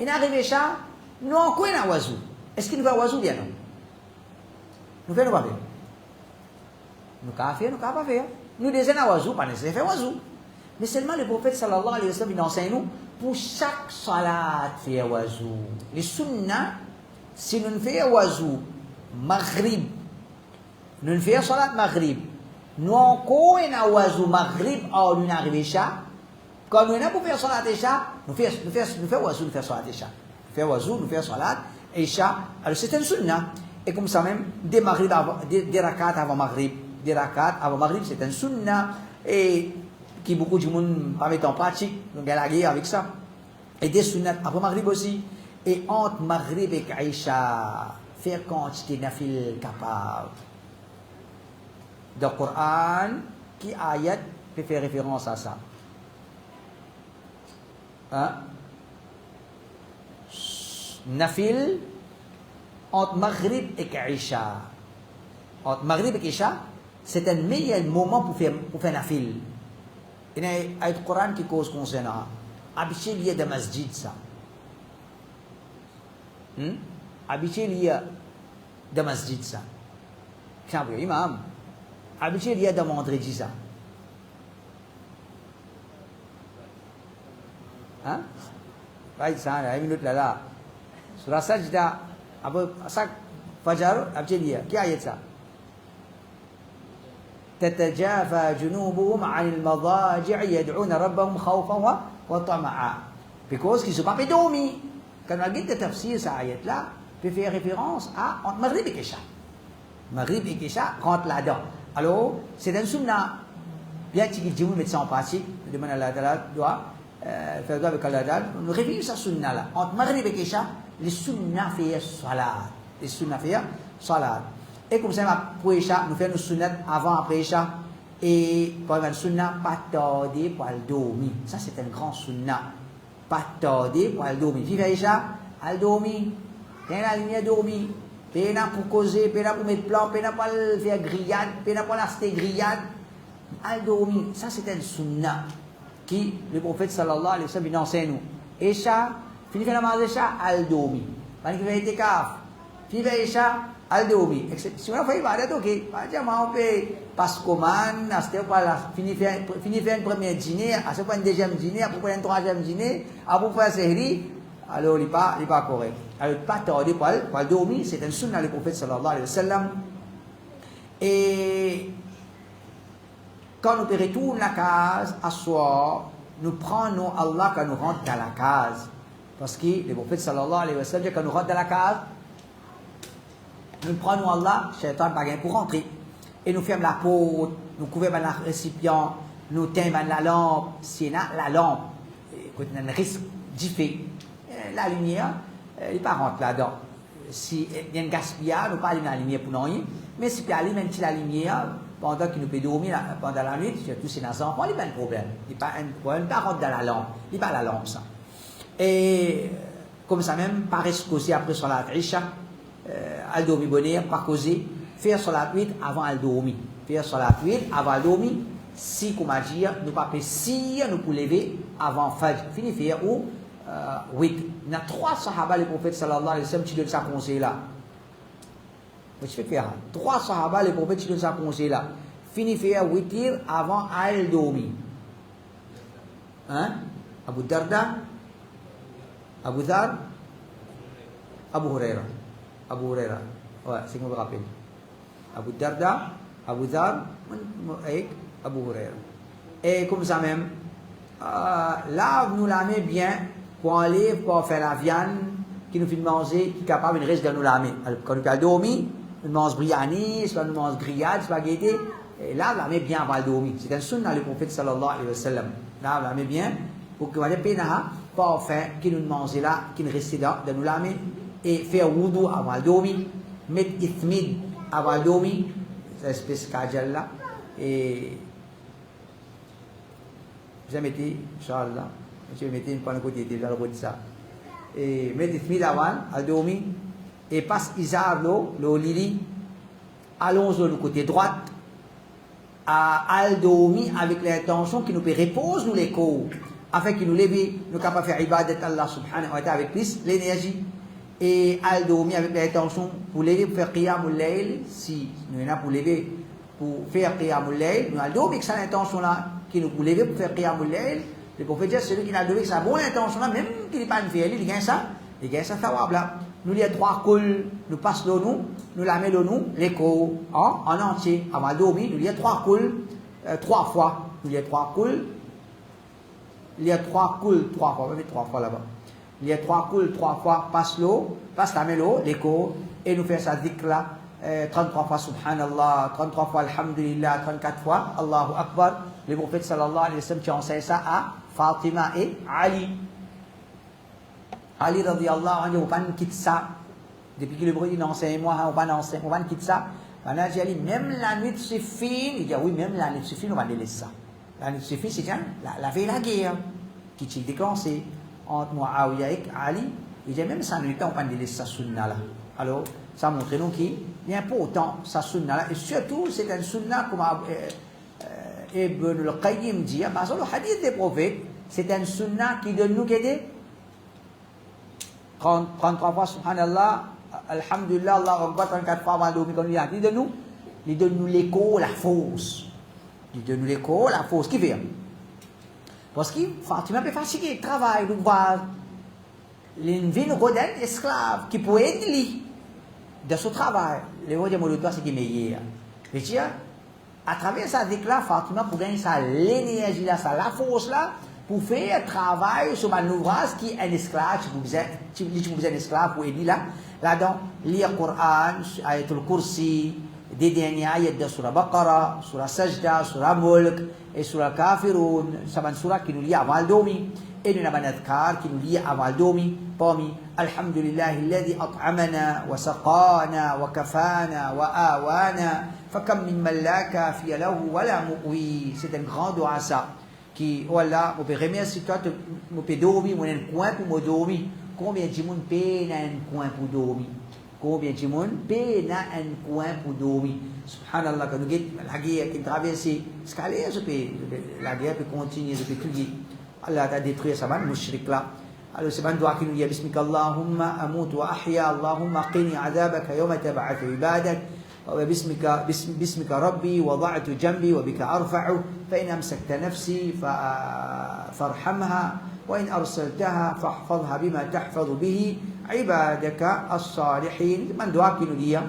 Il arrive Isha, nous encore un wazou. Est-ce qu'il nous fait wazou bien non? Nous faisons pas faire. Nous avons fait, nous n'avons pas fait. Nous disons un wazou, pas nécessaire faire wazou. Mais seulement le prophète sallallahu alayhi wa sallam, il enseigne nous, pour chaque salat, faire wazou. Les sunnah, si nous faisons wazou, maghrib, nous faisons salat maghrib, nous encore un wazou maghrib, or nous arrivons Isha, quand nous avons pour faire salat Isha, nous faisons wazou, nous faisons salat Isha. Nous faisons wazou, nous faisons salat Isha. Alors c'est un sunnah. Et comme ça même, des rakats avant maghrib, c'est un sunnah. Et qui beaucoup de monde pas mettre en pratique, donc elle a guerre avec ça. Et des sunnats après maghrib aussi. Et entre maghrib et Isha, faire quantité de nafil capable. Dans le Coran, qui ayat peut faire référence à ça. Hein? Nafil entre Maghrib et Isha. Entre Maghrib et Isha, c'est un meilleur moment pour faire nafil. Il y a un Coran qui cause concernant. Habitué lié de masjid ça. Habitué lié de masjid ça. Exemple, imam. Habitué lié de vendredi ça. Hein? Right, ça, il y a une minute là. Sur la sajda, après chaque fajr, habitué lié. Qui a dit ça? تتجافى جنوبهم عن المضاجع يدعون ربهم خوفا وطمعا. Because qu'ils ne sont pas dormis. Quand on regarde le tafsir, cette ayat-là peut faire référence à entre Maghrib et Isha. Maghrib et Isha rentrent là-dedans. Alors, c'est un sunnah. Bien que tu mettre ça en pratique, je demande à Allah Ta'ala, doit faire doigt avec Allah Ta'ala, on révise ce sunnah-là. Entre Maghrib et Isha, les sunnah fait salat. Les sunnah fait salat. Et comme ça, pour Isha, nous faisons nos sunnats avant, après Isha. Et pour le sunnah, pas tarder pour le dormir. Ça, c'est un grand sunnah. Pas tarder pour le dormir. Vive Isha, le dormir. T'es la lumière dormir. T'es là pour causer, t'es là pour mettre plan, t'es là pour faire grillade, t'es là pour l'acheter grillade. Le dormir. Ça, c'est un sunnah qui, le prophète sallallahu alayhi wa sallam, il enseigne nous. Isha, fini la namaz Isha, le dormir. Quand il fait itikaf, vive Isha, al dormir. Si on fait ibadat, ok. On peut passer commande, à ce point-là, finir faire un premier dîner, à ce point un deuxième dîner, après un troisième dîner, après faire sehri, alors il n'est pas correct. Alors, pas tarder pour le dormir, c'est un sunnah du prophète sallallahu alayhi wa sallam. Et quand nous retournons la case, à soir, nous prenons Allah quand nous rentrons dans la case. Parce que le prophète sallallahu alayhi wa sallam, quand nous rentrons dans la case, nous prenons Allah, Shaitan n'a pas pour rentrer. Et nous fermons la porte, nous couvrons le récipient, nous teintons la lampe. Si la lampe, quand on a un risque d'y la lumière, il ne pas rentrer là-dedans. Si il y a un gaspillage, nous ne pas allumer la lumière pour rien. Mais si on allume la lumière, pendant qu'il nous peut dormir pendant la nuit, surtout si les enfants, il n'y a pas de problème. Il n'y a pas un problème, il ne pas rentrer dans la lampe. Il n'y a pas la lampe, ça. Et comme ça même, par aussi après Salat Isha, al dormir bonheur, pas causer, faire Salat 8 avant al dormir. Faire Salat 8 avant al dormir, si, comme à dire, nous pas si nous pour lever avant Fajr. Fini faire ou 8. Il y a 3 sahaba, les prophètes sallallahu alayhi wa sallam, qui donnent ça conseil là. Je fais faire. 3 sahaba, les prophètes, qui nous ont conseillé là. Fini faire witir avant al dormir. Hein? Abu Darda, Abu Dhar, Abu Huraira. Abu Huraira. Ouais, c'est ce que je me rappelle. Abu Darda, Abu Dhar, et Abu Huraira. Et comme ça même, lave-nous la main bien pour aller pour faire la viande qui nous fait manger, qui est capable de rester dans nous la main. Quand nous allons dormir, nous mangeons biryani, soit nous mangeons grillade, spaghetti, et lave la main bien avant de dormir. C'est un sunnah le prophète sallallahu alayhi wa sallam. Lave la main bien pour que nous ayons pas faire qui nous mange là, qui nous reste dans nous la main, et faire wudu avant de dormir, mettre ithmid avant de dormir, cette espèce de kajal là, et je vais mettre, Inch'Allah, je vais mettre une panne à côté de la route ça. Et mettre ithmid avant de dormir, et passe Izar le lili, allons du côté droit, à al-dormi avec l'intention qui nous peut reposer nous les corps, afin qu'il nous lève, nous capables de faire ibadat Allah subhanahu wa ta'ala avec plus l'énergie, et al-dormi avec l'intention pour lever pour faire qiyamul layl, si nous sommes pour lever pour faire qiyamul layl, nous al-dormi avec cette intention là, qui nous pour lever pour faire qiyamul layl, le prophète dit celui qui a levé avec sa bonne intention là, même qu'il n'est pas une fille, il gagne ça thawab là. Nous les 3 coules, nous passons nous la mettons nous, les coups, en entier, avant de dormir, nous les 3 coules, 3 fois, nous les 3 coules, il y a 3 coules, 3 fois, on va mettre 3 fois là-bas. Il y a 3 coules, 3 fois, passe la main l'eau, les coups, et nous faisons sa dhikr là, 33 fois subhanallah, 33 fois alhamdulillah, 34 fois Allahu Akbar. Le prophète sallallahu alayhi wa sallam qui enseigne ça à Fatima et Ali. Ali radiyallahu anhu, on va quitter ça. Depuis que le bruit enseigne moi, on va quitter ça. Maintenant, j'ai dit, même la nuit c'est fini. Il dit, oui, même la nuit c'est fini, on va laisser ça. La nuit c'est fini, c'est quand la veille de la guerre qui s'est déclenchée entre Muawiyah et Ali. Il dit, même ça nuit, on va laisser ça sunna là. Alors, ça montre nous qu'il est important, ça sunna là. Et surtout, c'est un sunna comme Ibn al-Qayyim dit, parce que le hadith des prophètes, c'est un sunna qui donne nous qu'aider. 33 fois subhanallah, alhamdulillah, Allah Akbar, 34 fois avant de dormir, il donne nous l'écho, la force. Il donne nous l'écho, la force. Qui fait? Parce que Fatima est fatigué, il travaille, il va. Il vient rodin esclave qui peut aider de ce travail. Le mot de mon doigt, c'est qui est meilleur. Mais tu à travers ça, là, Fatima pour gagner ça, l'énergie là, ça, la force là, pour faire un travail sur un ouvrage qui est un esclave, tu vous êtes un esclave pour aider là. Là-dedans, lire le Coran, Ayatul Kursi, des dernières ayats de Surah Baqarah, Surah Sajda, Surah Mulk et Surah Kafirun, c'est une surah qui nous lie avant le dormir. Et nous avons un adhkar qui nous lie avant le dormir. Parmi Alhamdulillah, alladhi at'amana wa saqana wa kafana wa awana, fakam min malaka fi lahu wa la mu'wi. C'est un grand dua ça. Qui, voilà, on peut remercier toi, on peut dormir, on a un coin pour me dormir. Combien de monde paye un coin pour dormir? Combien de monde paye un coin pour dormir? Subhanallah, quand nous avons la guerre qui traverse, la guerre peut continuer, peut tuer. Allah a détruit ça, man, mushrik là. Alors c'est un doigt qui nous dit, Bismika Allahumma amut wa ahya, Allahumma qini adabaka yawma tab'athu ibadak. باسمك ربي وضعت جنبي وبك أرفع فإن أمسكت نفسي فارحمها وإن أرسلتها فاحفظها بما تحفظ به عبادك الصالحين. من دعاك نليا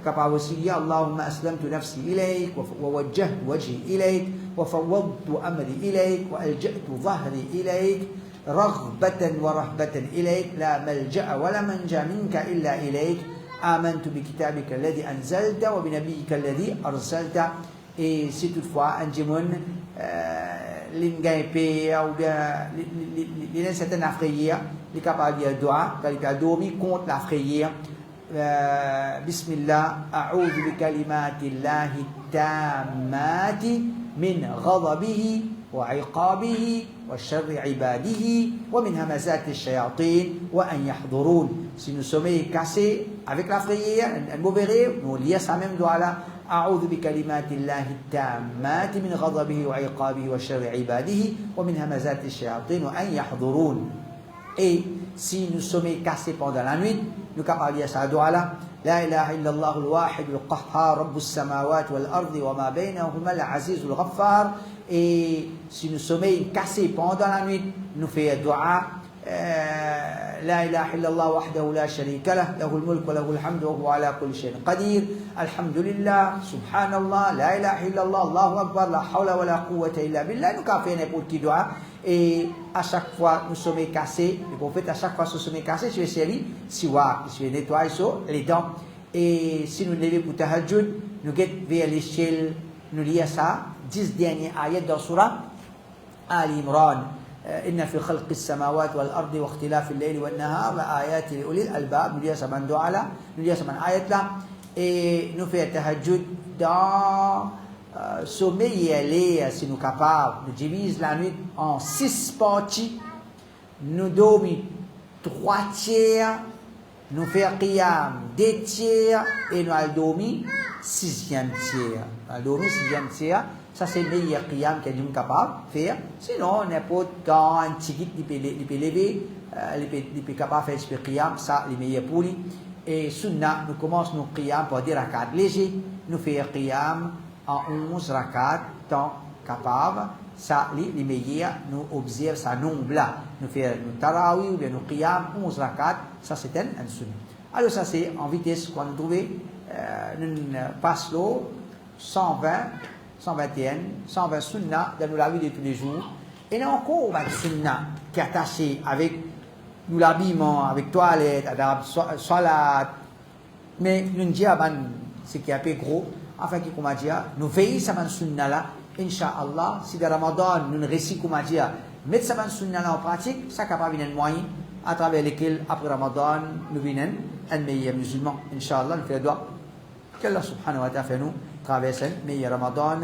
كباوسية اللهم أسلمت نفسي إليك ووجهت وجهي إليك وفوضت أمري إليك وألجأت ظهري إليك رغبة ورهبة إليك لا ملجأ ولا منجا منك إلا إليك آمنت بكتابك الذي أنزلت وبنبيك الذي أرسلت. Et si toutefois un djimoun l'ingaipe ou l'in certaine affrayère, il est capable de dire doigt, quand il a dormi contre la frayère, Bismillah, a'udhu bi kalimatillahi tammati min ghadabihi wa iqabihi wa sharri ibadihi wa min hamazati shayatin wa an yahdurun. Si nous sommes cassés avec la frayère, un mauvais rêve, nous lions ça même doigt là. أعوذ بكلمات الله التامات من غضبه وعقابه وشر عباده ومن همزات الشياطين وأن يحضرون. Et si nous sommes cassés pendant la nuit, nous capables de dire ça doigt là. La ilaha illallah al-wahid al-qahhar, rabbus samawati wal ardi wa ma baynahuma al-aziz al-ghaffar. Et si nous sommes cassés pendant la nuit, nous faisons dua. لا إله إلا الله وحده لا شريك له له الملك وله الحمد وهو على كل شيء قدير الحمد لله سبحان الله لا إله إلا الله الله أكبر لا حول ولا قوة إلا بالله. Nous avons fait n'importe qui doigt et à chaque fois nous sommes cassés, le prophète à chaque fois nous sommes cassés, je vais essayer je vais nettoyer les dents. Et si nous levons pour tahajjud, nous allons vers l'échelle, nous lisons ça 10 derniers ayats dans Surah Al-Imran. إن في خلق السماوات والأرض واختلاف الليل والنهار لآيات لأولي الألباب. Nous lisons ça dans dua là, nous lisons ça dans ayat là et nous faisons tahajjud dans sommeil et aller si nous capables. Nous divisons la nuit en 6 parties. Nous dormons 3 tiers, nous faisons qiyam 2 tiers et nous allons dormir 6e tiers. Nous allons dormir 6e tiers. Ça, c'est le meilleur qiyam que nous sommes capables de faire. Sinon, n'importe quand un petit il peut lever, il peut capable de faire ce qiyam, ça, c'est le meilleur pour lui. Et sunnah, nous commençons nos qiyam par des rakats légers. Nous faisons qiyam en 11 rakats, temps capable. Ça, les meilleurs, nous observons ça nombre là. Nous faisons nos tarawih ou bien nos qiyam, 11 rakats. Ça, c'est un sunnah. Alors, ça, c'est en vitesse qu'on a trouvé. Nous passons 120. 121, 120 sunnah dans la vie de tous les jours. Et il y a encore un sunnah qui est attaché avec nous l'habillement, avec toilette, avec salat. Mais nous disons ce qui est un peu gros, afin que, comme on dit, nous veillons sur ce sunnah là. Inch'Allah, si dans Ramadan nous réussissons, comme on dit, mettre ce sunnah là en pratique, ça capable de moyen à travers lequel, après Ramadan, nous venons un meilleur musulman. Inch'Allah, nous faisons doigt. qu'Allah subhanahu wa ta'ala fait nous traverser le meilleur Ramadan.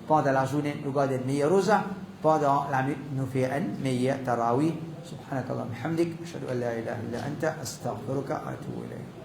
Pendant la journée, nous gardons le meilleur rosa. Pendant la nuit, nous faisons un meilleur tarawih. Subhanakallah bihamdik. Ashhadu an la ilaha illa anta astaghfiruka wa atubu ilayk.